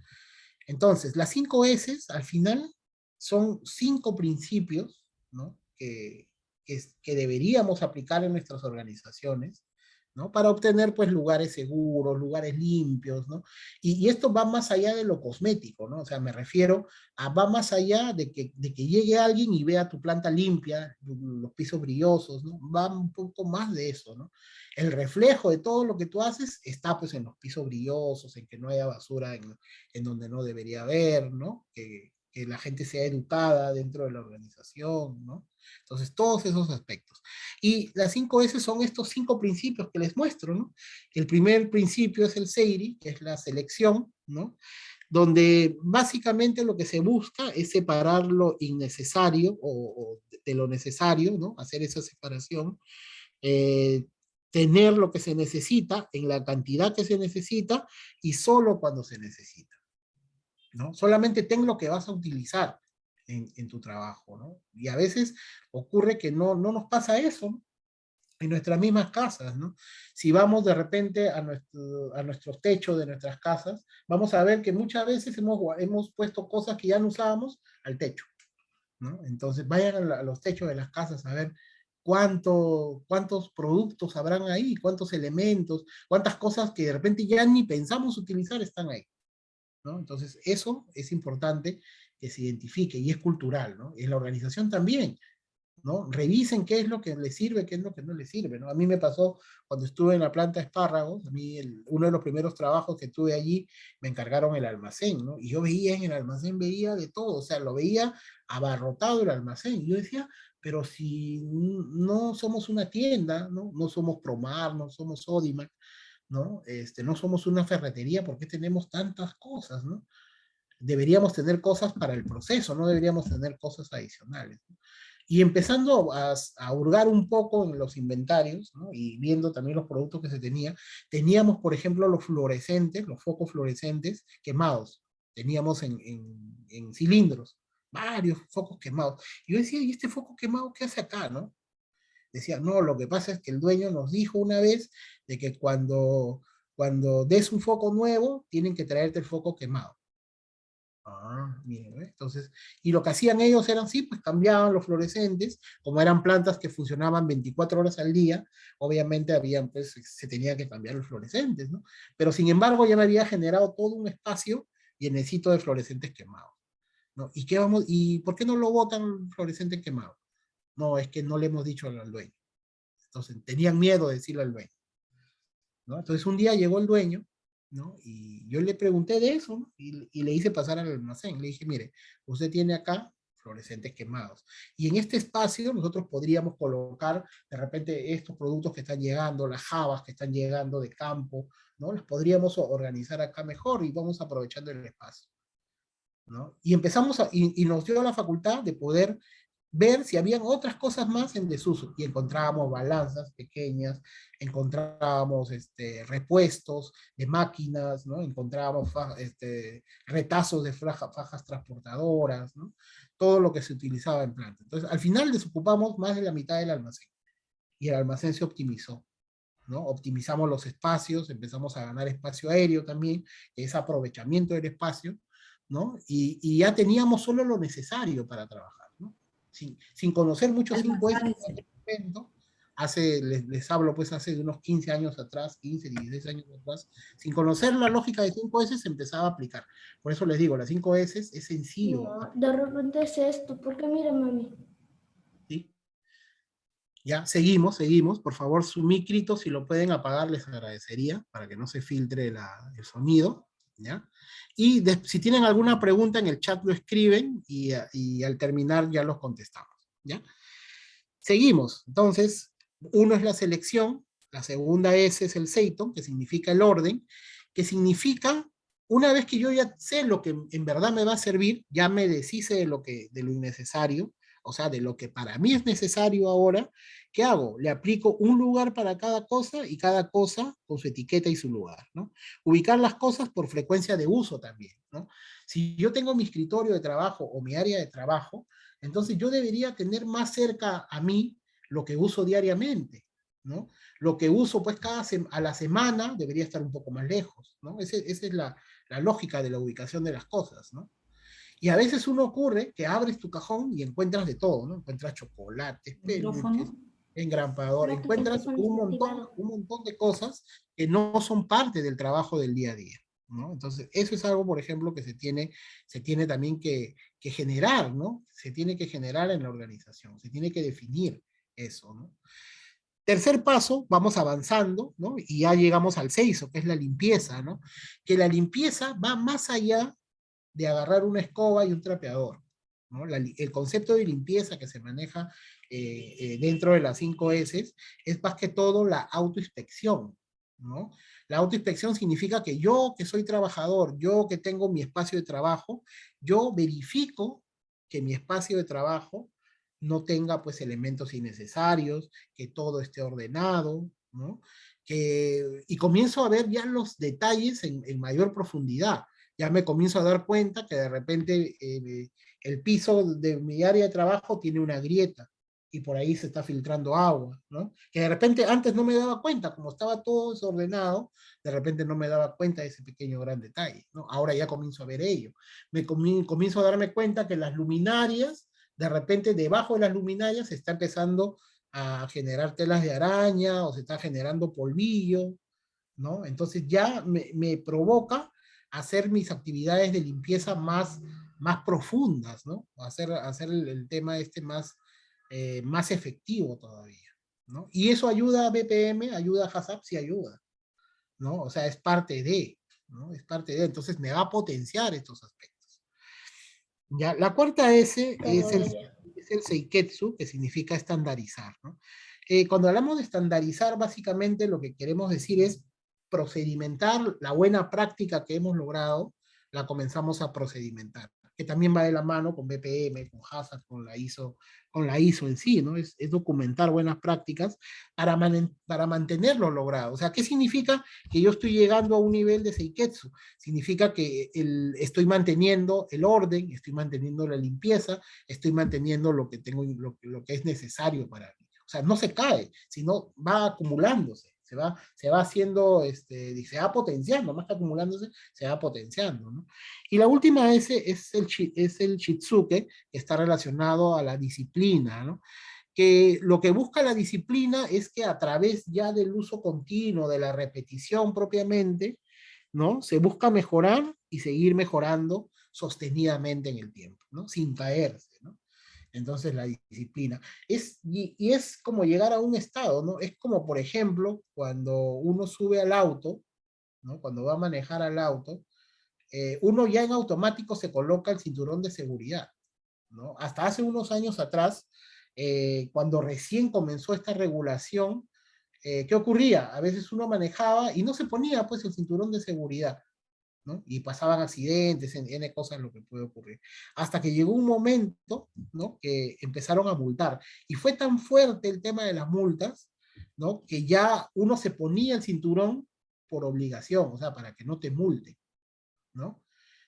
Entonces, las 5 S al final son 5 principios, ¿no? Que deberíamos aplicar en nuestras organizaciones, ¿no? Para obtener pues lugares seguros, lugares limpios, ¿no? Y esto va más allá de lo cosmético, ¿no? O sea, me refiero va más allá de que llegue alguien y vea tu planta limpia, los pisos brillosos, ¿no? Va un poco más de eso, ¿no? El reflejo de todo lo que tú haces está pues en los pisos brillosos, en que no haya basura en donde no debería haber, ¿no? Que la gente sea educada dentro de la organización, ¿no? Entonces, todos esos aspectos. Y las 5 S son estos 5 principios que les muestro, ¿no? El primer principio es el SEIRI, que es la selección, ¿no? Donde básicamente lo que se busca es separar lo innecesario o de lo necesario, ¿no? Hacer esa separación, eh, tener lo que se necesita en la cantidad que se necesita y solo cuando se necesita, ¿no? Solamente ten lo que vas a utilizar en tu trabajo, ¿no? Y a veces ocurre que no nos pasa eso, ¿no? En nuestras mismas casas, ¿no? Si vamos de repente a nuestros techos de nuestras casas, vamos a ver que muchas veces hemos puesto cosas que ya no usábamos al techo, ¿no? Entonces vayan a los techos de las casas a ver cuántos productos habrán ahí, cuántos elementos, cuántas cosas que de repente ya ni pensamos utilizar están ahí, ¿no? Entonces eso es importante que se identifique y es cultural, ¿no? En la organización también, ¿no? Revisen qué es lo que les sirve, qué es lo que no les sirve, ¿no? A mí me pasó cuando estuve en la planta de espárragos, a mí uno de los primeros trabajos que tuve allí, me encargaron el almacén, ¿no? Y yo veía en el almacén, veía de todo, o sea, lo veía abarrotado el almacén. Y yo decía, pero si no somos una tienda, ¿no? No somos Promar, no somos Sodimac, ¿no? No somos una ferretería, ¿por qué tenemos tantas cosas, ¿no? Deberíamos tener cosas para el proceso, no deberíamos tener cosas adicionales, ¿no? Y empezando a hurgar un poco en los inventarios, ¿no? Y viendo también los productos que se tenía, teníamos, por ejemplo, los fluorescentes, los focos fluorescentes quemados. Teníamos en cilindros, varios focos quemados. Y yo decía, ¿y este foco quemado qué hace acá, no? Decía, no, lo que pasa es que el dueño nos dijo una vez de que cuando des un foco nuevo, tienen que traerte el foco quemado. Ah, bien, ¿eh? Entonces, y lo que hacían ellos eran, sí, pues cambiaban los fluorescentes, como eran plantas que funcionaban 24 horas al día, obviamente habían, pues, se tenía que cambiar los fluorescentes, ¿no? Pero sin embargo, ya me había generado todo un espacio llenecito de fluorescentes quemados, ¿no? ¿Y por qué no lo botan fluorescentes quemados? No, es que no le hemos dicho al dueño. Entonces, tenían miedo de decirle al dueño, ¿no? Entonces, un día llegó el dueño, ¿no? Y yo le pregunté de eso, ¿no? Y le hice pasar al almacén. Le dije, mire, usted tiene acá fluorescentes quemados. Y en este espacio nosotros podríamos colocar de repente estos productos que están llegando, las jabas que están llegando de campo, ¿no? Las podríamos organizar acá mejor y vamos aprovechando el espacio, ¿no? Y y nos dio la facultad de poder ver si habían otras cosas más en desuso. Y encontrábamos balanzas pequeñas, encontrábamos repuestos de máquinas, ¿no? Encontrábamos retazos de fajas transportadoras, ¿no? Todo lo que se utilizaba en planta. Entonces, al final desocupamos más de la mitad del almacén y el almacén se optimizó, ¿no? Optimizamos los espacios, empezamos a ganar espacio aéreo también, es aprovechamiento del espacio, ¿no? Y ya teníamos solo lo necesario para trabajar, ¿no? Sin conocer mucho 5S en aquel momento, les hablo pues hace unos 15 años atrás, 15, 16 años atrás, sin conocer la lógica de 5S se empezaba a aplicar. Por eso les digo, las 5S es sencillo. No, de repente es esto, porque mira, mami. ¿Sí? Ya, seguimos. Por favor, su micrito, si lo pueden apagar, les agradecería, para que no se filtre el sonido, ¿ya? Y si tienen alguna pregunta en el chat lo escriben y al terminar ya los contestamos, ¿ya? Seguimos. Entonces, uno es la selección, la segunda S es el Seiton, que significa el orden, que significa, una vez que yo ya sé lo que en verdad me va a servir, ya me deshice de lo innecesario, o sea, de lo que para mí es necesario ahora, ¿qué hago? Le aplico un lugar para cada cosa y cada cosa con su etiqueta y su lugar, ¿no? Ubicar las cosas por frecuencia de uso también, ¿no? Si yo tengo mi escritorio de trabajo o mi área de trabajo, entonces yo debería tener más cerca a mí lo que uso diariamente, ¿no? Lo que uso pues a la semana debería estar un poco más lejos, ¿no? Esa es la lógica de la ubicación de las cosas, ¿no? Y a veces uno ocurre que abres tu cajón y encuentras de todo, ¿no? Encuentras chocolates, Micrófono. peluches, engrampador, No, que tu encuentras micrófono está activado. un montón de cosas que no son parte del trabajo del día a día, ¿no? Entonces, eso es algo, por ejemplo, que se tiene también que generar, ¿no? Se tiene que generar en la organización, se tiene que definir eso, ¿no? Tercer paso, vamos avanzando, ¿no? Y ya llegamos al seiso, que es la limpieza, ¿no? Que la limpieza va más allá de agarrar una escoba y un trapeador, ¿no? El concepto de limpieza que se maneja dentro de las 5S es más que todo la autoinspección, ¿no? La autoinspección significa que yo que soy trabajador, yo que tengo mi espacio de trabajo, yo verifico que mi espacio de trabajo no tenga pues elementos innecesarios, que todo esté ordenado, ¿no? Y comienzo a ver ya los detalles en mayor profundidad. Ya me comienzo a dar cuenta que de repente el piso de mi área de trabajo tiene una grieta y por ahí se está filtrando agua, ¿no? Que de repente antes no me daba cuenta, como estaba todo desordenado, de repente no me daba cuenta de ese pequeño gran detalle, ¿no? Ahora ya comienzo a ver ello. Comienzo a darme cuenta que las luminarias, de repente debajo de las luminarias se está empezando a generar telas de araña o se está generando polvillo, ¿no? Entonces ya me provoca hacer mis actividades de limpieza más profundas, ¿no? Hacer el tema más efectivo todavía, ¿no? Y eso ayuda a BPM, ayuda a HACCP, sí ayuda, ¿no? O sea, es parte de, ¿no? Es parte de, entonces me va a potenciar estos aspectos. Ya, la cuarta S es el Seiketsu, que significa estandarizar, ¿no? Cuando hablamos de estandarizar, básicamente lo que queremos decir es procedimentar la buena práctica que hemos logrado, la comenzamos a procedimentar, que también va de la mano con BPM, con HACCP, con la ISO en sí, ¿no? Es documentar buenas prácticas para mantenerlo logrado. O sea, ¿qué significa que yo estoy llegando a un nivel de Seiketsu? Significa que estoy manteniendo el orden, estoy manteniendo la limpieza, estoy manteniendo lo que es necesario para mí. O sea, no se cae, sino va acumulándose, se va haciendo, se va potenciando, más que acumulándose, se va potenciando, ¿no? Y la última S es el Shitsuke, que está relacionado a la disciplina, ¿no? Que lo que busca la disciplina es que a través ya del uso continuo, de la repetición propiamente, ¿no? Se busca mejorar y seguir mejorando sostenidamente en el tiempo, ¿no? Sin caerse, ¿no? Entonces la disciplina y es como llegar a un estado, ¿no? Es como, por ejemplo, cuando uno sube al auto, ¿no? Cuando va a manejar al auto, uno ya en automático se coloca el cinturón de seguridad, ¿no? Hasta hace unos años atrás, cuando recién comenzó esta regulación, ¿qué ocurría? A veces uno manejaba y no se ponía pues el cinturón de seguridad, ¿no? Y pasaban accidentes, N cosas lo que puede ocurrir. Hasta que llegó un momento, ¿no? Que empezaron a multar. Y fue tan fuerte el tema de las multas, ¿no? Que ya uno se ponía el cinturón por obligación, o sea, para que no te multen, ¿no?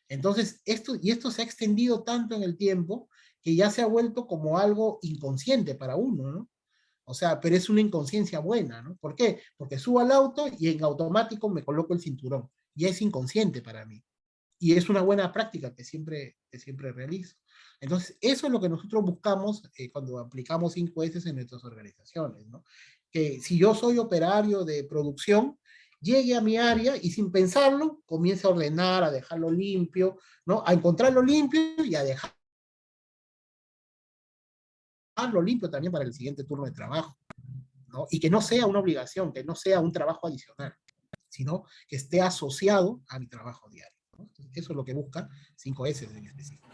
Entonces, esto se ha extendido tanto en el tiempo que ya se ha vuelto como algo inconsciente para uno, ¿no? O sea, pero es una inconsciencia buena, ¿no? ¿Por qué? Porque subo al auto y en automático me coloco el cinturón. Ya es inconsciente para mí. Y es una buena práctica que siempre realizo. Entonces, eso es lo que nosotros buscamos cuando aplicamos 5S en nuestras organizaciones, ¿no? Que si yo soy operario de producción, llegue a mi área y sin pensarlo, comience a ordenar, a dejarlo limpio, ¿no? A encontrarlo limpio y a dejarlo limpio también para el siguiente turno de trabajo, ¿no? Y que no sea una obligación, que no sea un trabajo adicional, sino que esté asociado a mi trabajo diario, ¿no? Eso es lo que busca 5S en específico,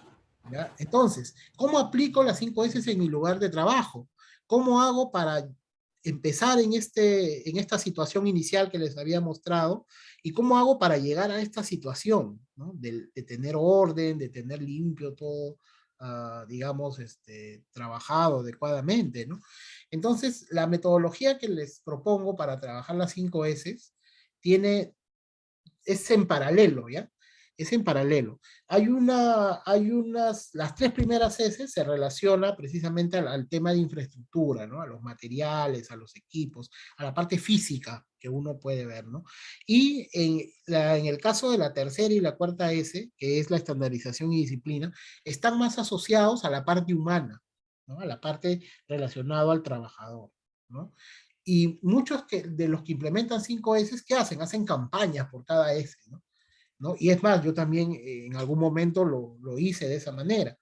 ¿ya? Entonces, ¿cómo aplico las 5S en mi lugar de trabajo? ¿Cómo hago para empezar en esta situación inicial que les había mostrado? ¿Y cómo hago para llegar a esta situación, ¿no? De tener orden, de tener limpio todo, digamos, trabajado adecuadamente, ¿no? Entonces, la metodología que les propongo para trabajar las 5S es en paralelo, ¿ya? Es en paralelo. Las tres primeras S se relaciona precisamente al tema de infraestructura, ¿no? A los materiales, a los equipos, a la parte física que uno puede ver, ¿no? Y en el caso de la tercera y la cuarta S, que es la estandarización y disciplina, están más asociados a la parte humana, ¿no? A la parte relacionada al trabajador, ¿no? Y muchos de los que implementan 5S, ¿qué hacen? Hacen campañas por cada S, ¿no? ¿No? Y es más, yo también en algún momento lo hice de esa manera,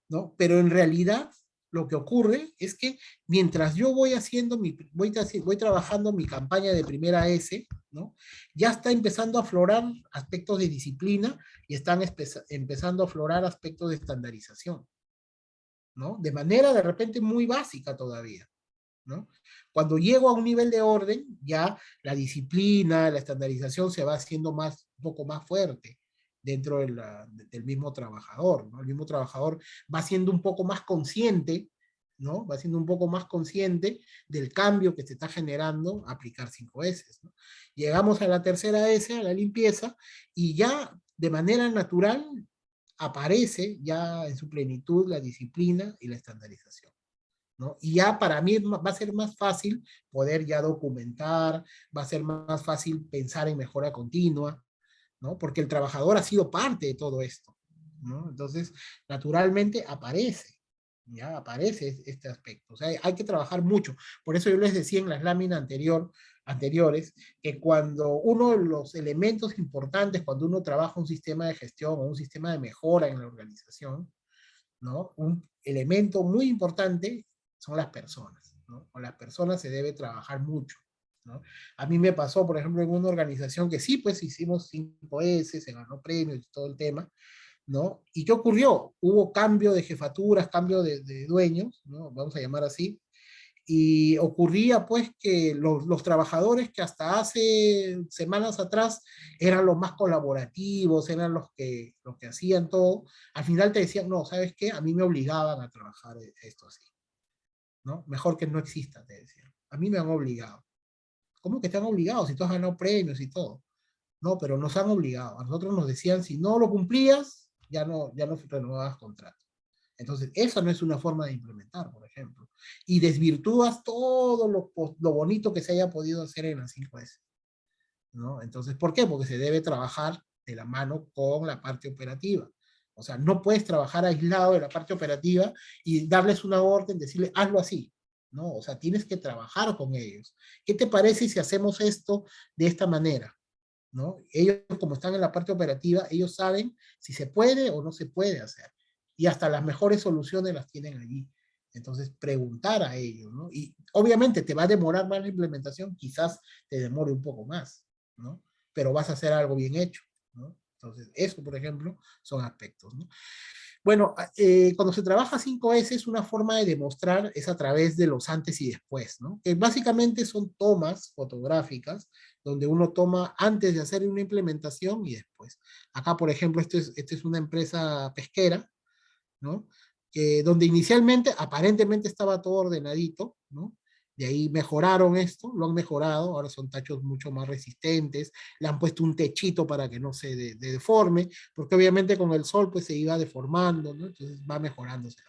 ¿no? Pero en realidad lo que ocurre es que mientras yo voy haciendo voy trabajando mi campaña de primera S, ¿no? Ya está empezando a aflorar aspectos de disciplina y están empezando a aflorar aspectos de estandarización, ¿no? De manera de repente muy básica todavía, ¿no? Cuando llego a un nivel de orden, ya la disciplina, la estandarización se va haciendo un poco más fuerte dentro del mismo trabajador, ¿no? El mismo trabajador va siendo un poco más consciente, ¿no? Va siendo un poco más consciente del cambio que se está generando aplicar 5S, ¿no? Llegamos a la tercera S, a la limpieza, y ya de manera natural aparece ya en su plenitud la disciplina y la estandarización, ¿no? Y ya para mí va a ser más fácil poder ya documentar, va a ser más fácil pensar en mejora continua, ¿no? Porque el trabajador ha sido parte de todo esto, ¿no? Entonces, naturalmente aparece, ya aparece este aspecto. O sea, hay que trabajar mucho. Por eso yo les decía en las láminas anteriores que cuando uno de los elementos importantes, cuando uno trabaja un sistema de gestión o un sistema de mejora en la organización, ¿no? Un elemento muy importante son las personas, ¿no? Con las personas se debe trabajar mucho, ¿no? A mí me pasó, por ejemplo, en una organización que sí, pues hicimos 5S, se ganó premios y todo el tema, ¿no? ¿Y qué ocurrió? Hubo cambio de jefaturas, cambio de dueños, ¿no? Vamos a llamar así, y ocurría pues que los trabajadores que hasta hace semanas atrás eran los más colaborativos, eran los que hacían todo, al final te decían, no, ¿sabes qué? A mí me obligaban a trabajar esto así, ¿no? Mejor que no exista, te decían. A mí me han obligado. ¿Cómo que te han obligado si tú has ganado premios y todo? No, pero nos han obligado. A nosotros nos decían, si no lo cumplías, ya no renovabas contrato. Entonces, esa no es una forma de implementar, por ejemplo. Y desvirtúas todo lo bonito que se haya podido hacer en las 5S, ¿no? Entonces, ¿por qué? Porque se debe trabajar de la mano con la parte operativa. O sea, no puedes trabajar aislado de la parte operativa y darles una orden, decirle, hazlo así, ¿no? O sea, tienes que trabajar con ellos. ¿Qué te parece si hacemos esto de esta manera? ¿No? Ellos, como están en la parte operativa, ellos saben si se puede o no se puede hacer. Y hasta las mejores soluciones las tienen allí. Entonces, preguntar a ellos, ¿no? Y obviamente te va a demorar más la implementación, quizás te demore un poco más, ¿no? Pero vas a hacer algo bien hecho, ¿no? Entonces, eso, por ejemplo, son aspectos, ¿no? Bueno, cuando se trabaja 5S es una forma de demostrar, es a través de los antes y después, ¿no? Que básicamente son tomas fotográficas donde uno toma antes de hacer una implementación y después. Acá, por ejemplo, esta es una empresa pesquera, ¿no? Donde inicialmente aparentemente estaba todo ordenadito, ¿no? De ahí mejoraron esto, lo han mejorado, ahora son tachos mucho más resistentes, le han puesto un techito para que no se deforme, porque obviamente con el sol pues se iba deformando, ¿no? Entonces va mejorándose,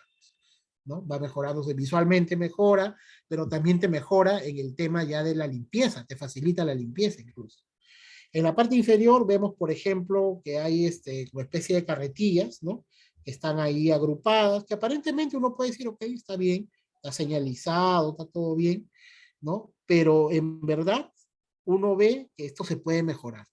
¿no? Va mejorándose visualmente, mejora, pero también te mejora en el tema ya de la limpieza, te facilita la limpieza incluso. En la parte inferior vemos, por ejemplo, que hay como especie de carretillas, ¿no? Que están ahí agrupadas, que aparentemente uno puede decir, ok, está bien, está señalizado, está todo bien, ¿no? Pero en verdad uno ve que esto se puede mejorar,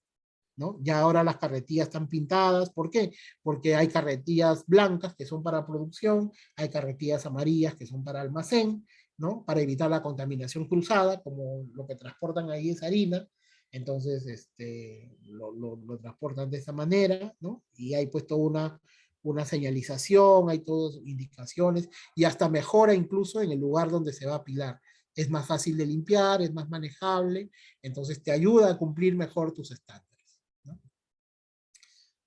¿no? Ya ahora las carretillas están pintadas, ¿por qué? Porque hay carretillas blancas que son para producción, hay carretillas amarillas que son para almacén, ¿no? Para evitar la contaminación cruzada, como lo que transportan ahí es harina, entonces lo transportan de esa manera, ¿no? Y hay puesto una señalización, hay todas indicaciones, y hasta mejora incluso en el lugar donde se va a apilar. Es más fácil de limpiar, es más manejable, entonces te ayuda a cumplir mejor tus estándares.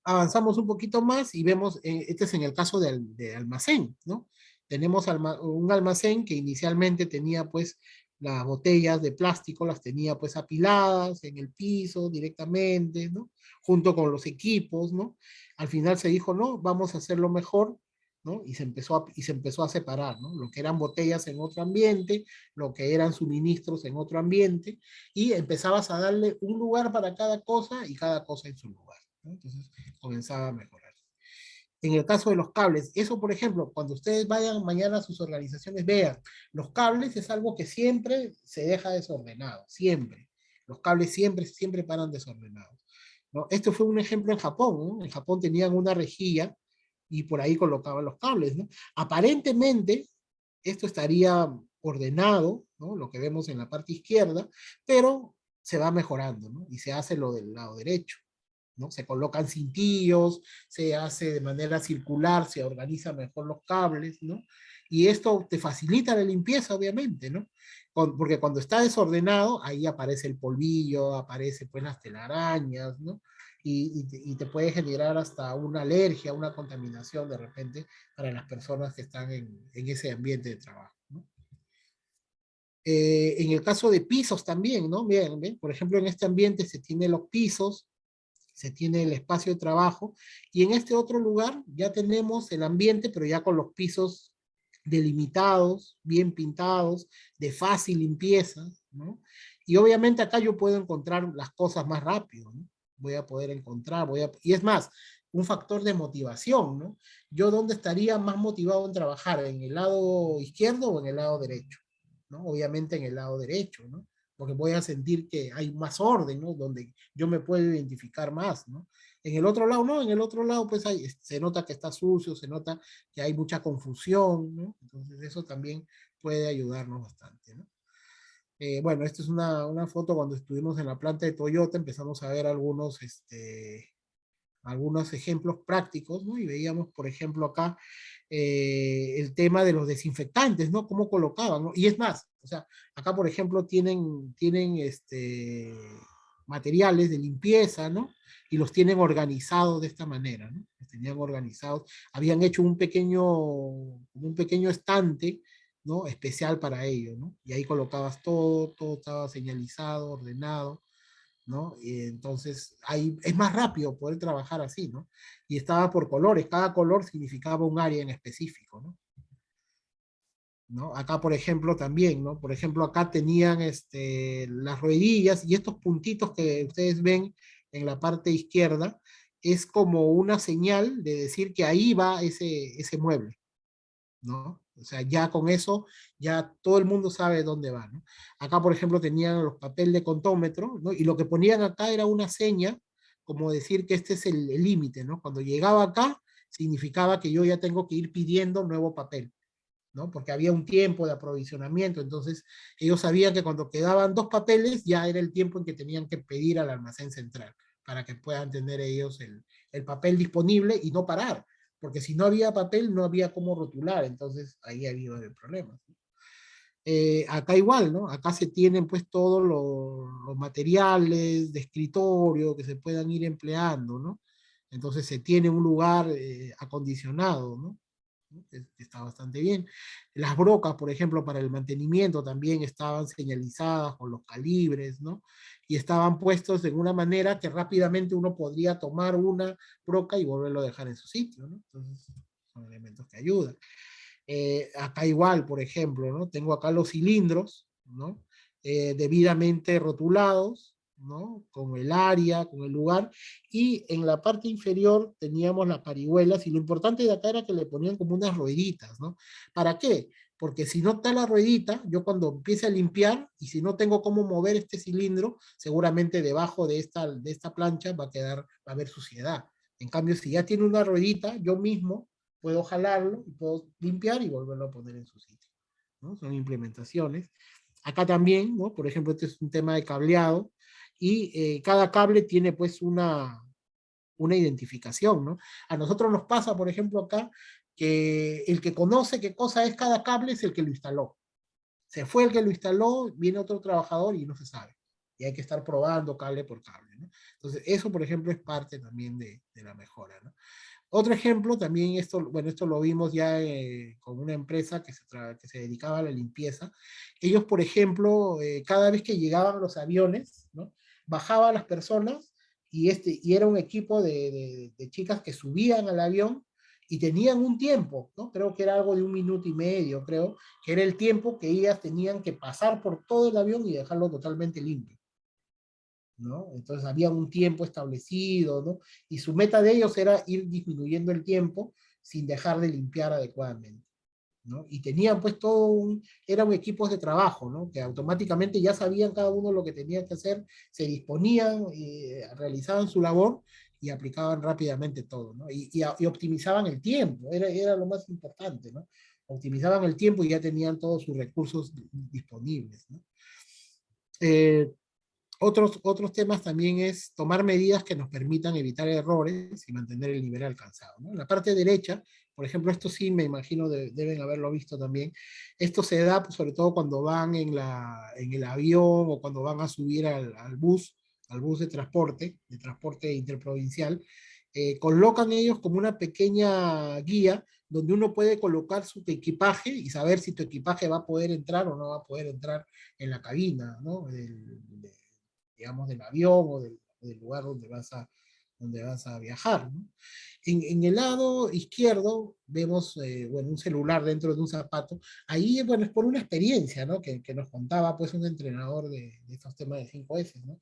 Avanzamos un poquito más y vemos, este es en el caso de almacén, ¿no? Tenemos un almacén que inicialmente tenía pues las botellas de plástico, las tenía pues apiladas en el piso directamente, ¿no? Junto con los equipos, ¿no? Al final se dijo, no, vamos a hacerlo mejor, ¿no? Y se empezó a separar, ¿no? Lo que eran botellas en otro ambiente, lo que eran suministros en otro ambiente, y empezabas a darle un lugar para cada cosa y cada cosa en su lugar, ¿no? Entonces comenzaba a mejorar. En el caso de los cables, eso por ejemplo, cuando ustedes vayan mañana a sus organizaciones, vean, los cables es algo que siempre se deja desordenado, siempre. Los cables siempre paran desordenados, ¿no? Esto fue un ejemplo en Japón, ¿no? En Japón tenían una rejilla y por ahí colocaban los cables, ¿no? Aparentemente, esto estaría ordenado, ¿no? Lo que vemos en la parte izquierda, pero se va mejorando, ¿no? Y se hace lo del lado derecho, ¿no? Se colocan cintillos, se hace de manera circular, se organizan mejor los cables, ¿no? Y esto te facilita la limpieza, obviamente, ¿no? Porque cuando está desordenado, ahí aparece el polvillo, aparece pues las telarañas, ¿no? Y te puede generar hasta una alergia, una contaminación de repente para las personas que están en ese ambiente de trabajo, ¿no? En el caso de pisos también, ¿no? Bien, bien, por ejemplo, en este ambiente se tiene los pisos, se tiene el espacio de trabajo, y en este otro lugar ya tenemos el ambiente, pero ya con los pisos delimitados, bien pintados, de fácil limpieza, ¿no? Y obviamente acá yo puedo encontrar las cosas más rápido, ¿no? Voy a poder encontrar, y es más, un factor de motivación, ¿no? Yo dónde estaría más motivado en trabajar, en el lado izquierdo o en el lado derecho, ¿no? Obviamente en el lado derecho, ¿no? Porque voy a sentir que hay más orden, ¿no? Donde yo me puedo identificar más, ¿no? En el otro lado, no, en el otro lado, pues se nota que está sucio, se nota que hay mucha confusión, ¿no? Entonces eso también puede ayudarnos bastante, ¿no? Bueno, esta es una foto cuando estuvimos en la planta de Toyota, empezamos a ver algunos ejemplos prácticos, ¿no? Y veíamos, por ejemplo, acá el tema de los desinfectantes, ¿no? Cómo colocaban, ¿no? Y es más, o sea, acá, por ejemplo, tienen materiales de limpieza, ¿no? Y los tienen organizados de esta manera, ¿no? Los tenían organizados, habían hecho un pequeño estante, ¿no? Especial para ello, ¿no? Y ahí colocabas todo estaba señalizado, ordenado, ¿no? Y entonces ahí es más rápido poder trabajar así, ¿no? Y estaba por colores, cada color significaba un área en específico, ¿no? ¿no? Acá, por ejemplo, también, ¿no? Por ejemplo, acá tenían las ruedillas y estos puntitos que ustedes ven en la parte izquierda, es como una señal de decir que ahí va ese mueble, ¿no? O sea, ya con eso, ya todo el mundo sabe dónde va, ¿no? Acá, por ejemplo, tenían los papeles de contómetro, ¿no? Y lo que ponían acá era una seña, como decir que este es el límite, ¿no? Cuando llegaba acá, significaba que yo ya tengo que ir pidiendo nuevo papel, ¿no? Porque había un tiempo de aprovisionamiento, entonces ellos sabían que cuando quedaban 2 papeles ya era el tiempo en que tenían que pedir al almacén central para que puedan tener ellos el papel disponible y no parar, porque si no había papel no había cómo rotular, entonces ahí había el problema. Acá igual, ¿no? Acá se tienen pues todos los materiales de escritorio que se puedan ir empleando, ¿no? Entonces se tiene un lugar acondicionado, ¿no? Que está bastante bien. Las brocas, por ejemplo, para el mantenimiento también estaban señalizadas con los calibres, ¿no? Y estaban puestos de una manera que rápidamente uno podría tomar una broca y volverlo a dejar en su sitio, ¿no? Entonces, son elementos que ayudan. Acá igual, por ejemplo, ¿no? Tengo acá los cilindros, ¿no? Debidamente rotulados, ¿no? Con el área, con el lugar, y en la parte inferior teníamos las parihuelas, y lo importante de acá era que le ponían como unas rueditas, ¿no? ¿Para qué? Porque si no está la ruedita, yo cuando empiece a limpiar, y si no tengo cómo mover este cilindro, seguramente debajo de esta plancha va a haber suciedad. En cambio, si ya tiene una ruedita, yo mismo puedo jalarlo y puedo limpiar y volverlo a poner en su sitio, ¿no? Son implementaciones. Acá también, ¿no? Por ejemplo, este es un tema de cableado y cada cable tiene pues una identificación, ¿no? A nosotros nos pasa, por ejemplo, acá, que el que conoce qué cosa es cada cable es el que lo instaló. Se fue el que lo instaló, viene otro trabajador y no se sabe. Y hay que estar probando cable por cable, ¿no? Entonces, eso, por ejemplo, es parte también de la mejora, ¿no? Otro ejemplo, también esto, bueno, esto lo vimos ya con una empresa que se dedicaba a la limpieza. Ellos, por ejemplo, cada vez que llegaban los aviones, ¿no? Bajaban las personas y era un equipo de chicas que subían al avión y tenían un tiempo, ¿no? Creo que era algo de 1 minuto y medio, creo, que era el tiempo que ellas tenían que pasar por todo el avión y dejarlo totalmente limpio, ¿no? Entonces había un tiempo establecido, ¿no? Y su meta de ellos era ir disminuyendo el tiempo sin dejar de limpiar adecuadamente, ¿no? Y tenían pues eran equipos de trabajo, ¿no? Que automáticamente ya sabían cada uno lo que tenían que hacer, se disponían, realizaban su labor y aplicaban rápidamente todo, ¿no? Y optimizaban el tiempo, era lo más importante, ¿no? Optimizaban el tiempo y ya tenían todos sus recursos disponibles, ¿no? Eh, otros temas también es tomar medidas que nos permitan evitar errores y mantener el nivel alcanzado, ¿no? En la parte derecha, por ejemplo, esto sí me imagino deben haberlo visto también, esto se da pues, sobre todo cuando van en el avión o cuando van a subir al bus de transporte interprovincial, colocan ellos como una pequeña guía donde uno puede colocar su equipaje y saber si tu equipaje va a poder entrar o no va a poder entrar en la cabina, ¿no? Digamos, del avión o del lugar donde vas a viajar, ¿no? En el lado izquierdo vemos, bueno, un celular dentro de un zapato. Ahí, bueno, es por una experiencia, ¿no? Que nos contaba, pues, un entrenador de estos temas de 5S, ¿no?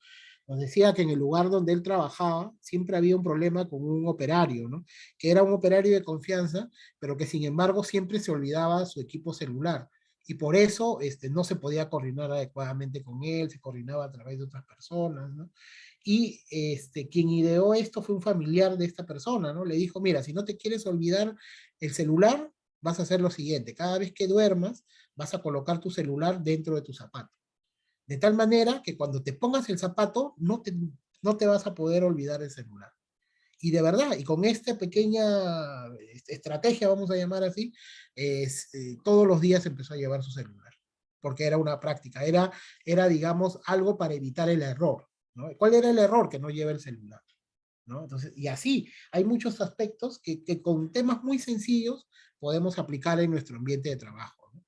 Nos decía que en el lugar donde él trabajaba siempre había un problema con un operario, ¿no? Que era un operario de confianza, pero que sin embargo siempre se olvidaba su equipo celular y por eso no se podía coordinar adecuadamente con él, se coordinaba a través de otras personas, ¿no? Y quien ideó esto fue un familiar de esta persona, ¿no? Le dijo, mira, si no te quieres olvidar el celular, vas a hacer lo siguiente, cada vez que duermas, vas a colocar tu celular dentro de tu zapato. De tal manera que cuando te pongas el zapato, no te vas a poder olvidar el celular. Y de verdad, y con esta pequeña estrategia, vamos a llamar así, todos los días empezó a llevar su celular, porque era una práctica, digamos, algo para evitar el error, ¿no? ¿Cuál era el error? Que no lleva el celular, ¿no? Entonces, y así, hay muchos aspectos que con temas muy sencillos podemos aplicar en nuestro ambiente de trabajo, ¿no?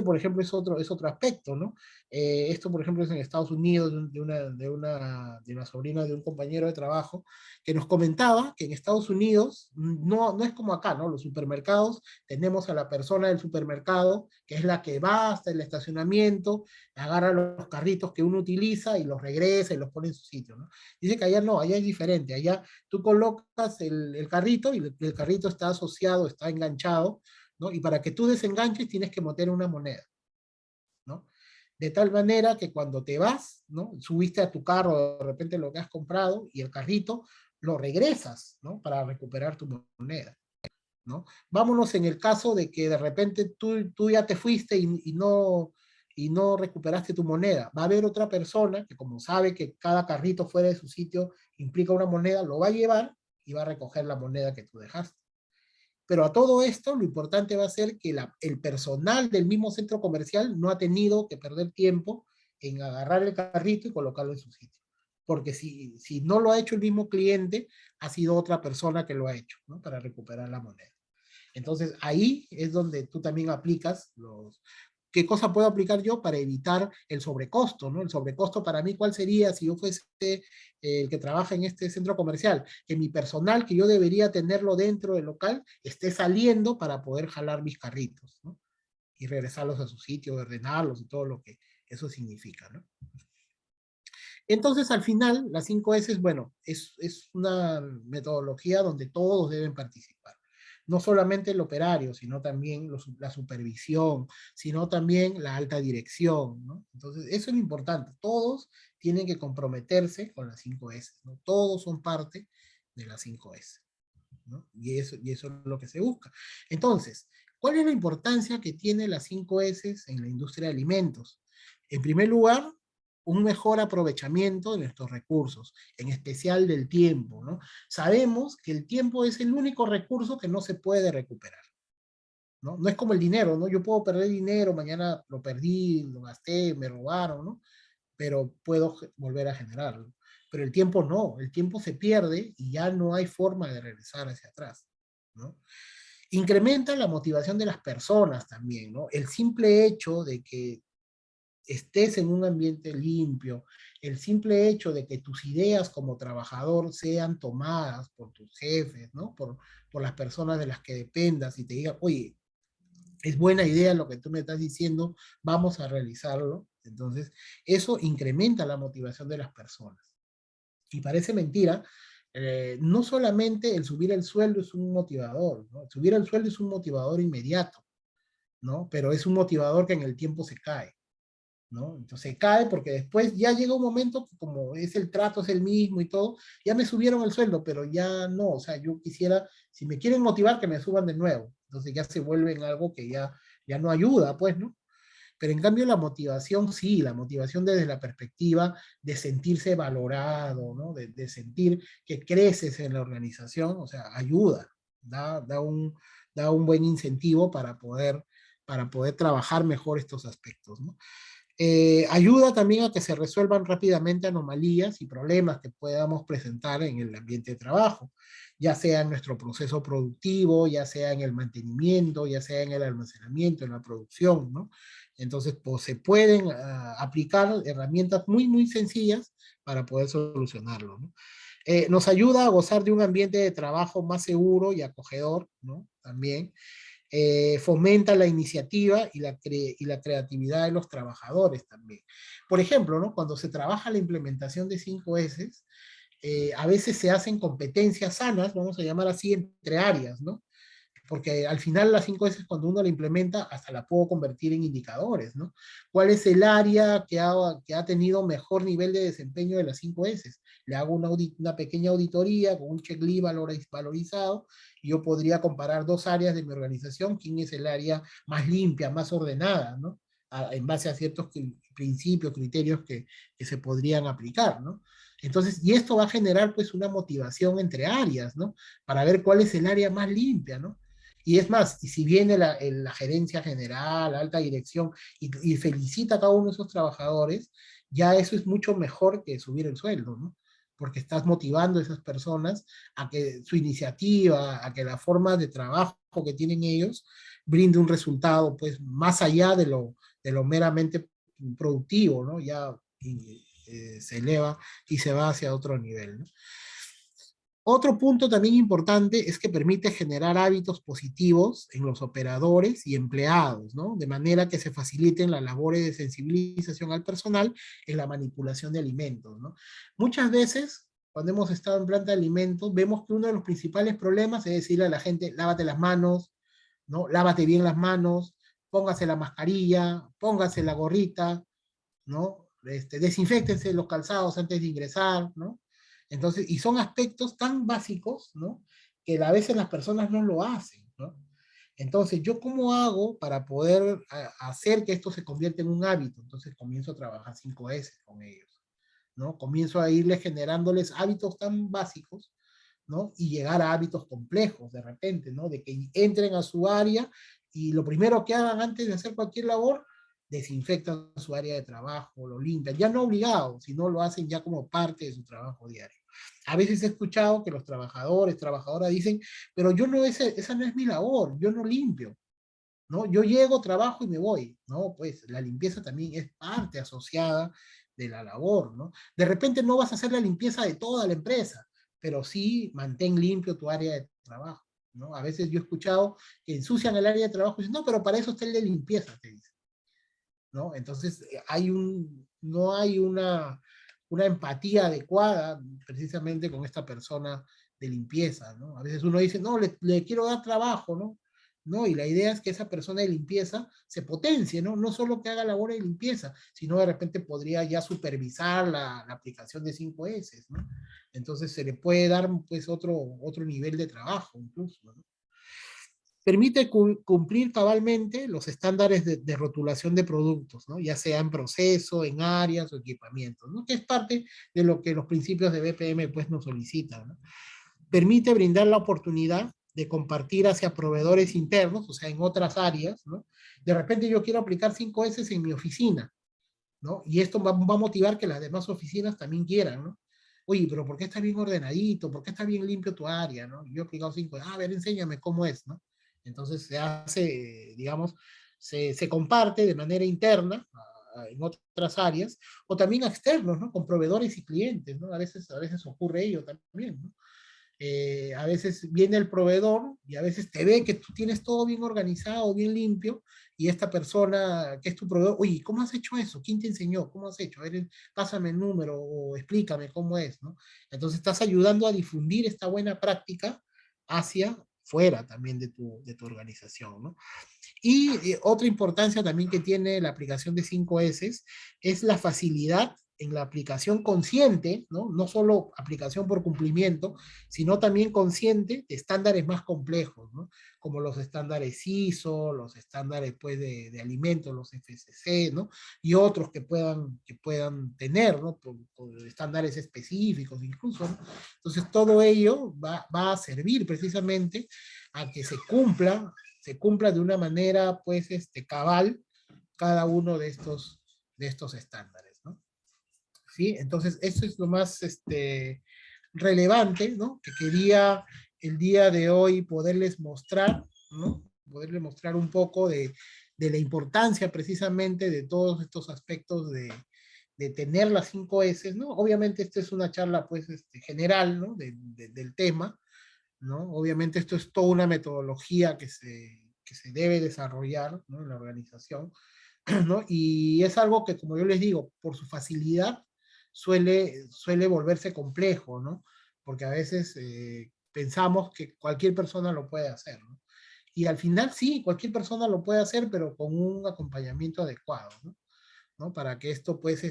Por ejemplo, es otro aspecto, ¿no? Esto, por ejemplo, es en Estados Unidos, de una sobrina de un compañero de trabajo, que nos comentaba que en Estados Unidos no es como acá, ¿no? Los supermercados, tenemos a la persona del supermercado, que es la que va hasta el estacionamiento, agarra los carritos que uno utiliza y los regresa y los pone en su sitio, ¿no? Dice que allá no, allá es diferente, allá tú colocas el carrito y el carrito está asociado, está enganchado, ¿no? Y para que tú desenganches tienes que meter una moneda, ¿no? De tal manera que cuando te vas, ¿no? Subiste a tu carro de repente lo que has comprado y el carrito lo regresas, ¿no? Para recuperar tu moneda, ¿no? Vámonos en el caso de que de repente tú ya te fuiste y no recuperaste tu moneda. Va a haber otra persona que como sabe que cada carrito fuera de su sitio implica una moneda, lo va a llevar y va a recoger la moneda que tú dejaste. Pero a todo esto, lo importante va a ser que el personal del mismo centro comercial no ha tenido que perder tiempo en agarrar el carrito y colocarlo en su sitio. Porque si no lo ha hecho el mismo cliente, ha sido otra persona que lo ha hecho, ¿no? Para recuperar la moneda. Entonces, ahí es donde tú también aplicas ¿qué cosa puedo aplicar yo para evitar el sobrecosto, ¿no? El sobrecosto para mí, ¿cuál sería si yo fuese el que trabaja en este centro comercial? Que mi personal, que yo debería tenerlo dentro del local, esté saliendo para poder jalar mis carritos, ¿no? Y regresarlos a su sitio, ordenarlos y todo lo que eso significa, ¿no? Entonces, al final, las 5 S, bueno, es una metodología donde todos deben participar. No solamente el operario, sino también la supervisión, sino también la alta dirección, ¿no? Entonces, eso es lo importante. Todos tienen que comprometerse con las 5 S, ¿no? Todos son parte de las 5 S, ¿no? Y eso es lo que se busca. Entonces, ¿cuál es la importancia que tiene las 5 S en la industria de alimentos? En primer lugar, un mejor aprovechamiento de nuestros recursos, en especial del tiempo, ¿no? Sabemos que el tiempo es el único recurso que no se puede recuperar, ¿no? No es como el dinero, ¿no? Yo puedo perder dinero, mañana lo perdí, lo gasté, me robaron, ¿no? Pero puedo volver a generarlo. Pero el tiempo no, el tiempo se pierde y ya no hay forma de regresar hacia atrás, ¿no? Incrementa la motivación de las personas también, ¿no? El simple hecho de que estés en un ambiente limpio, el simple hecho de que tus ideas como trabajador sean tomadas por tus jefes, ¿no? Por las personas de las que dependas y te digan, oye, es buena idea lo que tú me estás diciendo, vamos a realizarlo. Entonces, eso incrementa la motivación de las personas. Y parece mentira, no solamente el subir el sueldo es un motivador, ¿no? Subir el sueldo es un motivador inmediato, ¿no? Pero es un motivador que en el tiempo se cae, ¿no? Entonces cae porque después ya llega un momento que como es el trato, es el mismo y todo, ya me subieron el sueldo, pero ya no, o sea, yo quisiera, si me quieren motivar, que me suban de nuevo. Entonces ya se vuelve en algo que ya no ayuda, pues, ¿no? Pero en cambio la motivación sí, la motivación desde la perspectiva de sentirse valorado, ¿no? De sentir que creces en la organización, o sea, ayuda, da un buen incentivo para poder trabajar mejor estos aspectos, ¿no? Ayuda también a que se resuelvan rápidamente anomalías y problemas que podamos presentar en el ambiente de trabajo, ya sea en nuestro proceso productivo, ya sea en el mantenimiento, ya sea en el almacenamiento, en la producción, ¿no? Entonces, pues se pueden aplicar herramientas muy sencillas para poder solucionarlo, ¿no? Nos ayuda a gozar de un ambiente de trabajo más seguro y acogedor, ¿no? También fomenta la iniciativa y la creatividad de los trabajadores también. Por ejemplo, ¿no? Cuando se trabaja la implementación de 5S, a veces se hacen competencias sanas, vamos a llamar así, entre áreas, ¿no? Porque al final las 5S cuando uno la implementa hasta la puedo convertir en indicadores, ¿no? ¿Cuál es el área que ha tenido mejor nivel de desempeño de las 5S? Le hago una pequeña auditoría con un checklist valorizado y yo podría comparar dos áreas de mi organización, quién es el área más limpia, más ordenada, ¿no? En base a ciertos principios, criterios que se podrían aplicar, ¿no? Entonces, y esto va a generar pues una motivación entre áreas, ¿no? Para ver cuál es el área más limpia, ¿no? Y es más, y si viene la gerencia general, la alta dirección, y felicita a cada uno de esos trabajadores, ya eso es mucho mejor que subir el sueldo, ¿no? Porque estás motivando a esas personas a que su iniciativa, a que la forma de trabajo que tienen ellos, brinde un resultado pues más allá de lo meramente productivo, ¿no? Ya se eleva y se va hacia otro nivel, ¿no? Otro punto también importante es que permite generar hábitos positivos en los operadores y empleados, ¿no? De manera que se faciliten las labores de sensibilización al personal en la manipulación de alimentos, ¿no? Muchas veces, cuando hemos estado en planta de alimentos, vemos que uno de los principales problemas es decirle a la gente, lávate las manos, ¿no? Lávate bien las manos, póngase la mascarilla, póngase la gorrita, ¿no? Desinféctense los calzados antes de ingresar, ¿no? Entonces, y son aspectos tan básicos, ¿no? Que a veces las personas no lo hacen, ¿no? Entonces, ¿yo cómo hago para poder hacer que esto se convierta en un hábito? Entonces, comienzo a trabajar 5S con ellos, ¿no? Comienzo a irles generándoles hábitos tan básicos, ¿no? Y llegar a hábitos complejos de repente, ¿no? De que entren a su área y lo primero que hagan antes de hacer cualquier labor, desinfectan su área de trabajo, lo limpian, ya no obligados, sino lo hacen ya como parte de su trabajo diario. A veces he escuchado que los trabajadores, trabajadoras dicen, pero yo no, esa no es mi labor, yo no limpio, ¿no? Yo llego, trabajo y me voy, ¿no? Pues la limpieza también es parte asociada de la labor, ¿no? De repente no vas a hacer la limpieza de toda la empresa, pero sí mantén limpio tu área de trabajo, ¿no? A veces yo he escuchado que ensucian el área de trabajo y dicen, no, pero para eso está el de limpieza, te dicen, ¿no? Entonces no hay una empatía adecuada precisamente con esta persona de limpieza, ¿no? A veces uno dice, no, le quiero dar trabajo, ¿no? ¿No? Y la idea es que esa persona de limpieza se potencie, ¿no? No solo que haga labor de limpieza, sino de repente podría ya supervisar la aplicación de 5S, ¿no? Entonces se le puede dar pues otro nivel de trabajo incluso, ¿no? Permite cumplir cabalmente los estándares de rotulación de productos, ¿no? Ya sea en proceso, en áreas o equipamientos, ¿no? Que es parte de lo que los principios de BPM pues, nos solicitan, ¿no? Permite brindar la oportunidad de compartir hacia proveedores internos, o sea, en otras áreas, ¿no? De repente yo quiero aplicar 5S en mi oficina, ¿no? Y esto va a motivar que las demás oficinas también quieran, ¿no? Oye, pero ¿por qué está bien ordenadito? ¿Por qué está bien limpio tu área? ¿No? Yo he aplicado 5, a ver, enséñame cómo es, ¿no? Entonces se hace, digamos, se comparte de manera interna en otras áreas, o también externos, ¿no? Con proveedores y clientes, ¿no? A veces ocurre ello también, ¿no? A veces viene el proveedor y a veces te ve que tú tienes todo bien organizado, bien limpio, y esta persona que es tu proveedor, oye, ¿cómo has hecho eso? ¿Quién te enseñó? ¿Cómo has hecho? A ver, pásame el número o explícame cómo es, ¿no? Entonces estás ayudando a difundir esta buena práctica hacia fuera también de tu organización, ¿no? Y otra importancia también que tiene la aplicación de 5S es la facilidad en la aplicación consciente, ¿no? No solo aplicación por cumplimiento, sino también consciente de estándares más complejos, ¿no? Como los estándares ISO, los estándares pues, de alimentos, los FSC, ¿no? Y otros que puedan tener, ¿no? Por estándares específicos incluso, ¿no? Entonces todo ello va a servir precisamente a que se cumpla de una manera, pues, cabal cada uno de estos estándares, ¿no? ¿Sí? Entonces, eso es lo más relevante, ¿no? Que quería el día de hoy poderles mostrar, ¿no? Poderles mostrar un poco de la importancia precisamente de todos estos aspectos de tener las 5S, ¿no? Obviamente esta es una charla, pues, general, ¿no? Del tema, ¿no? Obviamente esto es toda una metodología que se debe desarrollar, ¿no? En la organización, ¿no? Y es algo que, como yo les digo, por su facilidad suele volverse complejo, ¿no? Porque a veces pensamos que cualquier persona lo puede hacer, ¿no? Y al final sí, cualquier persona lo puede hacer, pero con un acompañamiento adecuado, ¿no? ¿No? Para que esto pues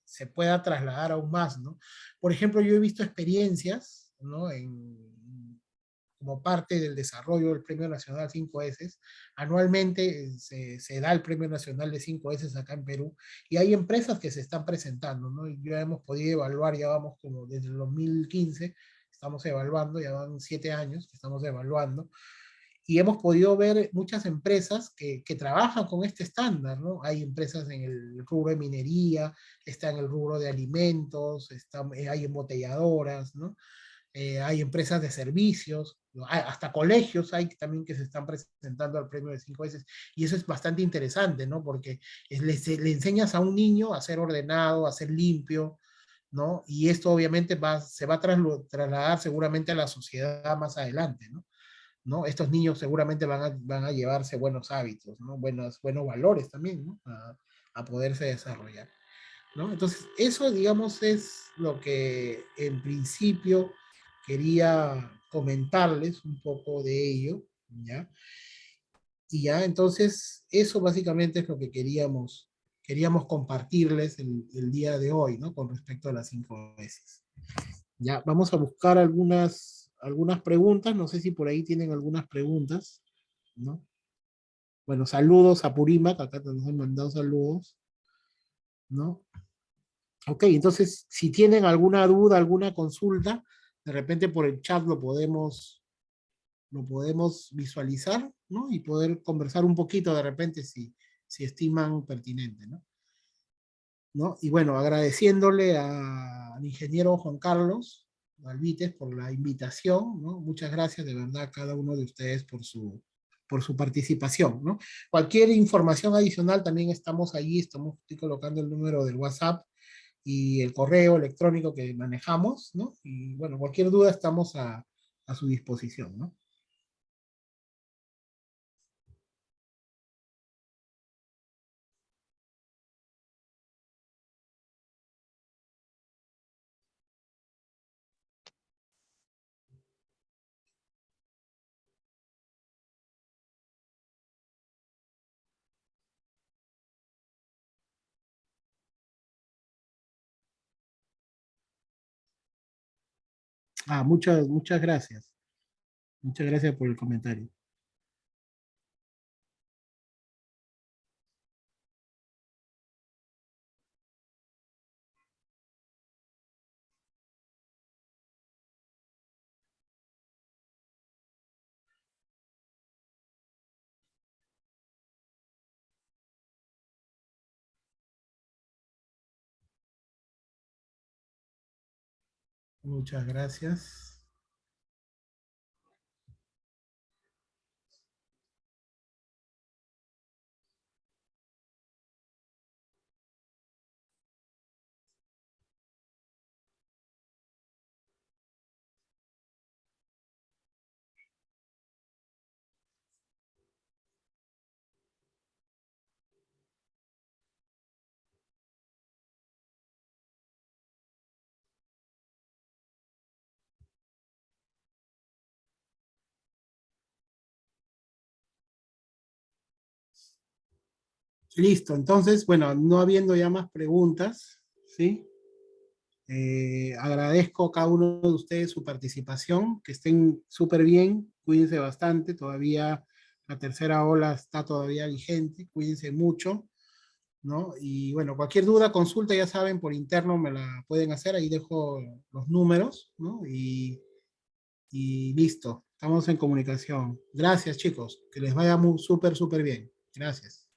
se pueda trasladar aún más, ¿no? Por ejemplo, yo he visto experiencias, ¿no? Como parte del desarrollo del Premio Nacional 5S. Anualmente se da el Premio Nacional de 5S acá en Perú y hay empresas que se están presentando, ¿no? Y ya hemos podido evaluar, ya vamos como desde el 2015, estamos evaluando, ya van 7 años que estamos evaluando, y hemos podido ver muchas empresas que trabajan con este estándar, ¿no? Hay empresas en el rubro de minería, está en el rubro de alimentos, hay embotelladoras, ¿no? hay empresas de servicios, ¿no? Hasta colegios hay también que se están presentando al premio de 5 veces, y eso es bastante interesante, ¿no? Porque le enseñas a un niño a ser ordenado, a ser limpio, ¿no? Y esto obviamente se va a trasladar seguramente a la sociedad más adelante, ¿no? ¿No? Estos niños seguramente van a llevarse buenos hábitos, ¿no? Buenos valores también, ¿no? A poderse desarrollar, ¿no? Entonces, eso, digamos, es lo que en principio quería comentarles un poco de ello, ¿ya? Y ya, entonces, eso básicamente es lo que queríamos compartirles el día de hoy, ¿no? Con respecto a las 5 veces. Ya, vamos a buscar algunas preguntas, no sé si por ahí tienen algunas preguntas, ¿no? Bueno, saludos a Purimac, acá nos han mandado saludos, ¿no? Ok, entonces, si tienen alguna duda, alguna consulta, de repente por el chat lo podemos visualizar, ¿no? Y poder conversar un poquito de repente si estiman pertinente, ¿no? ¿No? Y bueno, agradeciéndole al ingeniero Juan Carlos Alvites por la invitación, ¿no? Muchas gracias de verdad a cada uno de ustedes por su participación, ¿no? Cualquier información adicional también estamos allí, estoy colocando el número del WhatsApp y el correo electrónico que manejamos, ¿no? Y bueno, cualquier duda estamos a su disposición, ¿no? Muchas gracias. Muchas gracias por el comentario. Muchas gracias. Listo, entonces, bueno, no habiendo ya más preguntas, ¿sí? Agradezco a cada uno de ustedes su participación, que estén súper bien, cuídense bastante, todavía la tercera ola está todavía vigente, cuídense mucho, ¿no? Y bueno, cualquier duda, consulta, ya saben, por interno me la pueden hacer, ahí dejo los números, ¿no? Y listo, estamos en comunicación. Gracias, chicos, que les vaya súper, súper bien. Gracias.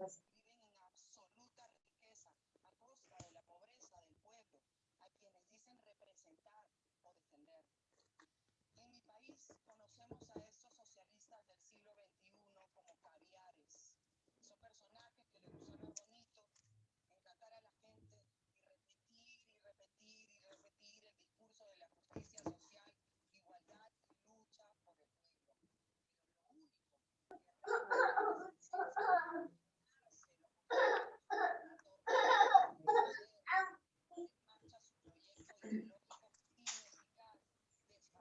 absoluta riqueza a costa de la pobreza del pueblo, a quienes dicen representar o defender. En mi país conocemos a estos socialistas del siglo XXI como caviares. Son personajes que les gusta hablar bonito, encantar a la gente y repetir y repetir y repetir el discurso de la justicia social, igualdad y lucha por el pueblo. Pero lo único que realmente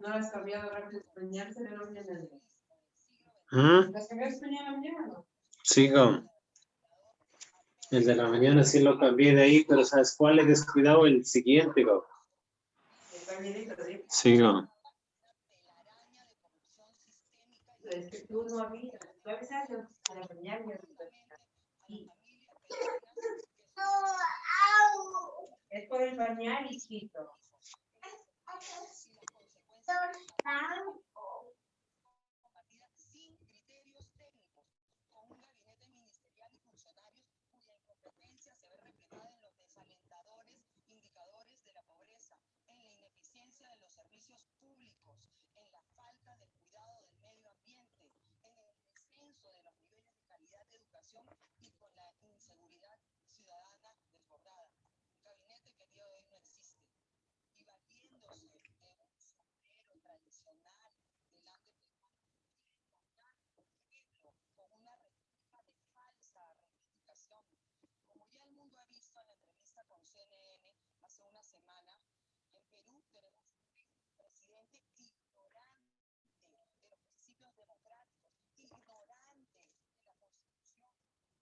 ¿No las has cambiado ahora que español se le lo viene? ¿Mm? ¿Las cambiaste español a la mañana o no? Sigo. El de la mañana sí lo cambié de ahí, pero ¿sabes cuál? He descuidado el siguiente, go. El pañuelito, sí. Sigo. Es que tú no habías. Tú avisaste a la mañana. Y es por el pañal, hijito. sin criterios técnicos, con un gabinete ministerial y funcionarios cuya incompetencia se ve reflejada en los desalentadores indicadores de la pobreza, en la ineficiencia de los servicios públicos, en la falta del cuidado del medio ambiente, en el descenso de los niveles de calidad de educación y con la inseguridad ciudadana desbordada. Un gabinete que el día de hoy no existe. Y valiéndose de un sombrero tradicional del ande con una retórica de falsa reivindicación. Como ya el mundo ha visto en la entrevista con CNN hace una semana, en Perú tenemos un presidente ignorante de los principios democráticos, ignorante de la Constitución,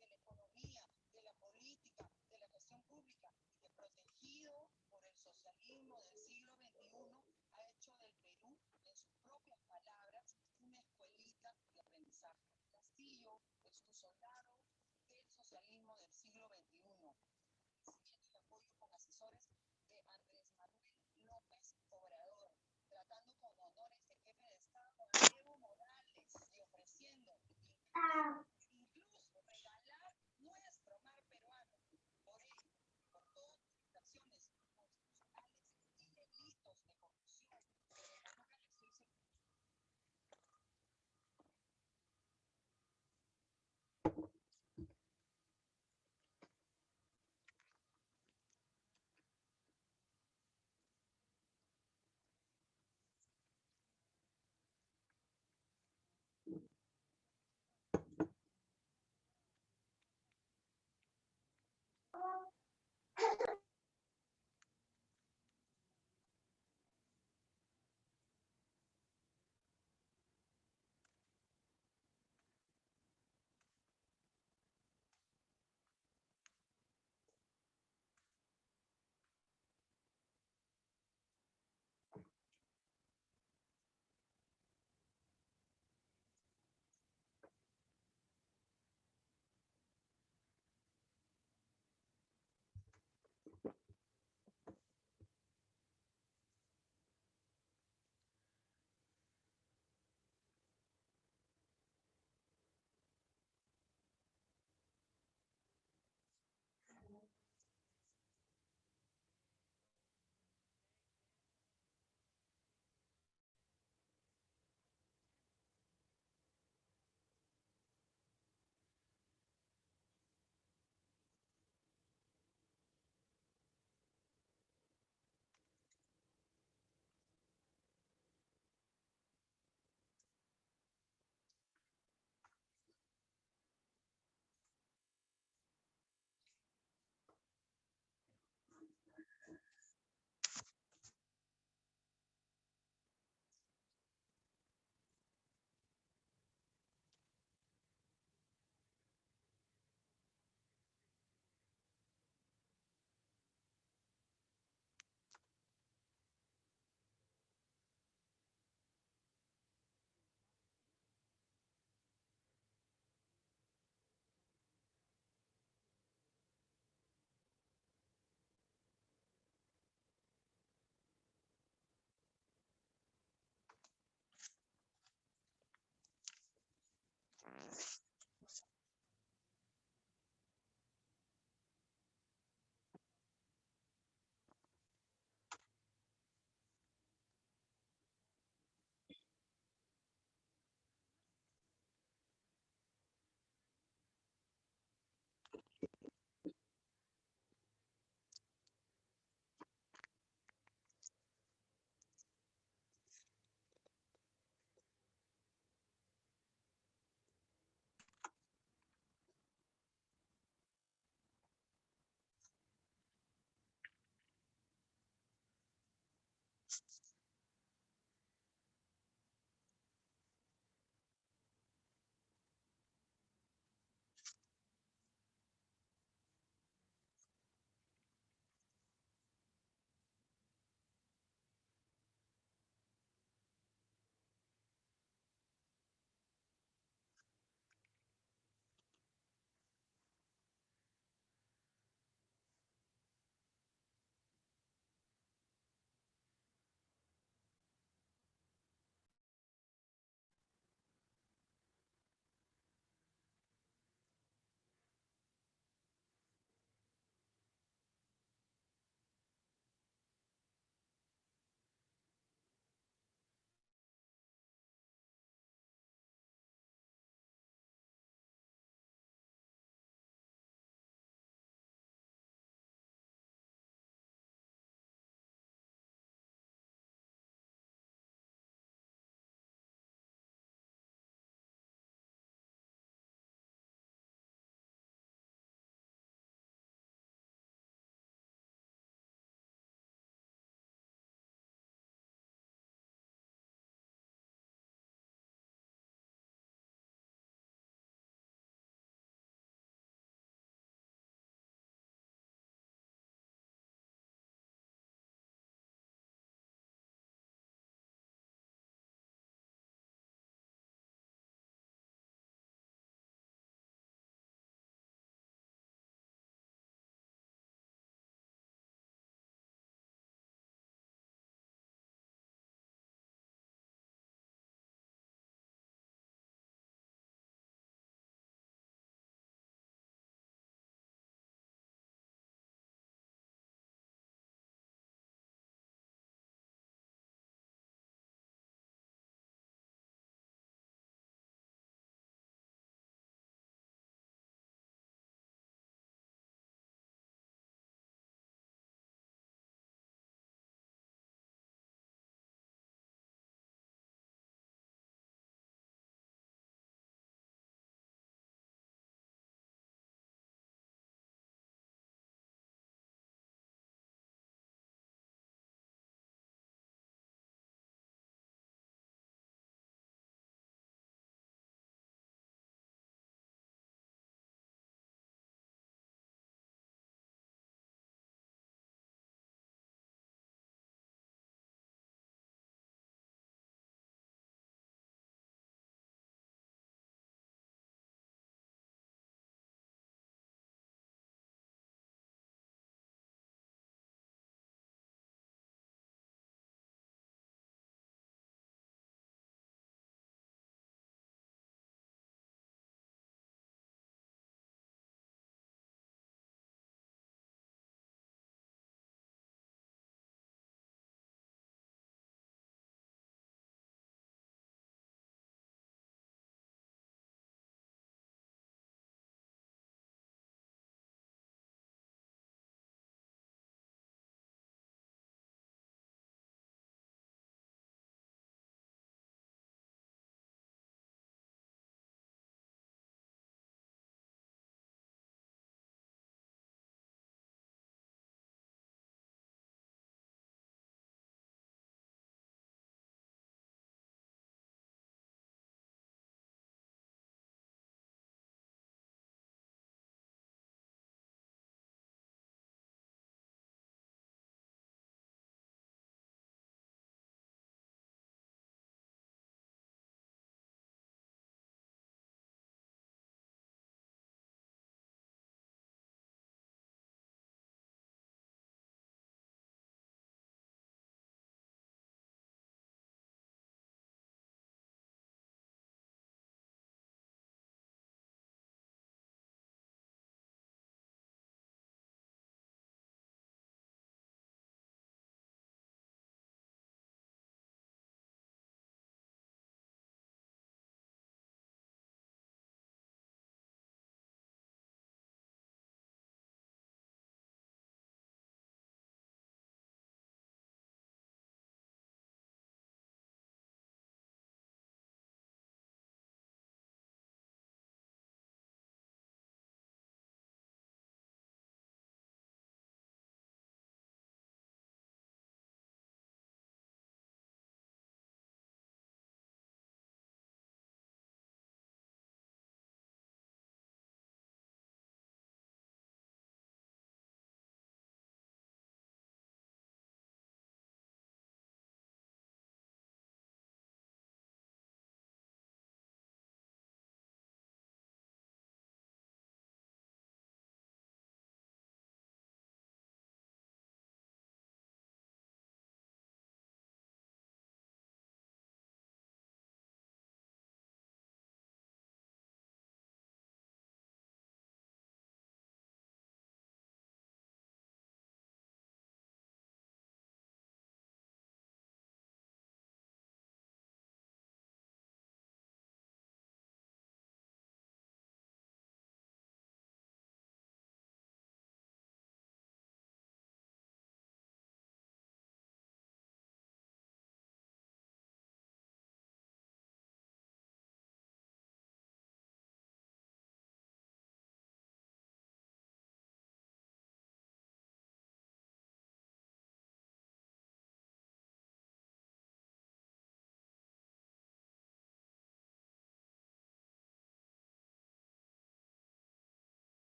de la economía, de la política, de la gestión pública, y que protegido por el socialismo del siglo XXI ha hecho del Perú, en sus propias palabras, una escuelita de aprendizaje. Castillo es tu soldado del socialismo del siglo XXI, recibiendo el apoyo con asesores de Andrés Manuel López Obrador, tratando con honores de jefe de Estado a Evo Morales y ofreciendo incluso regalar nuestro mar peruano. Por ello, por todas las infracciones constitucionales y delitos de corrupción, de la nuca le estoy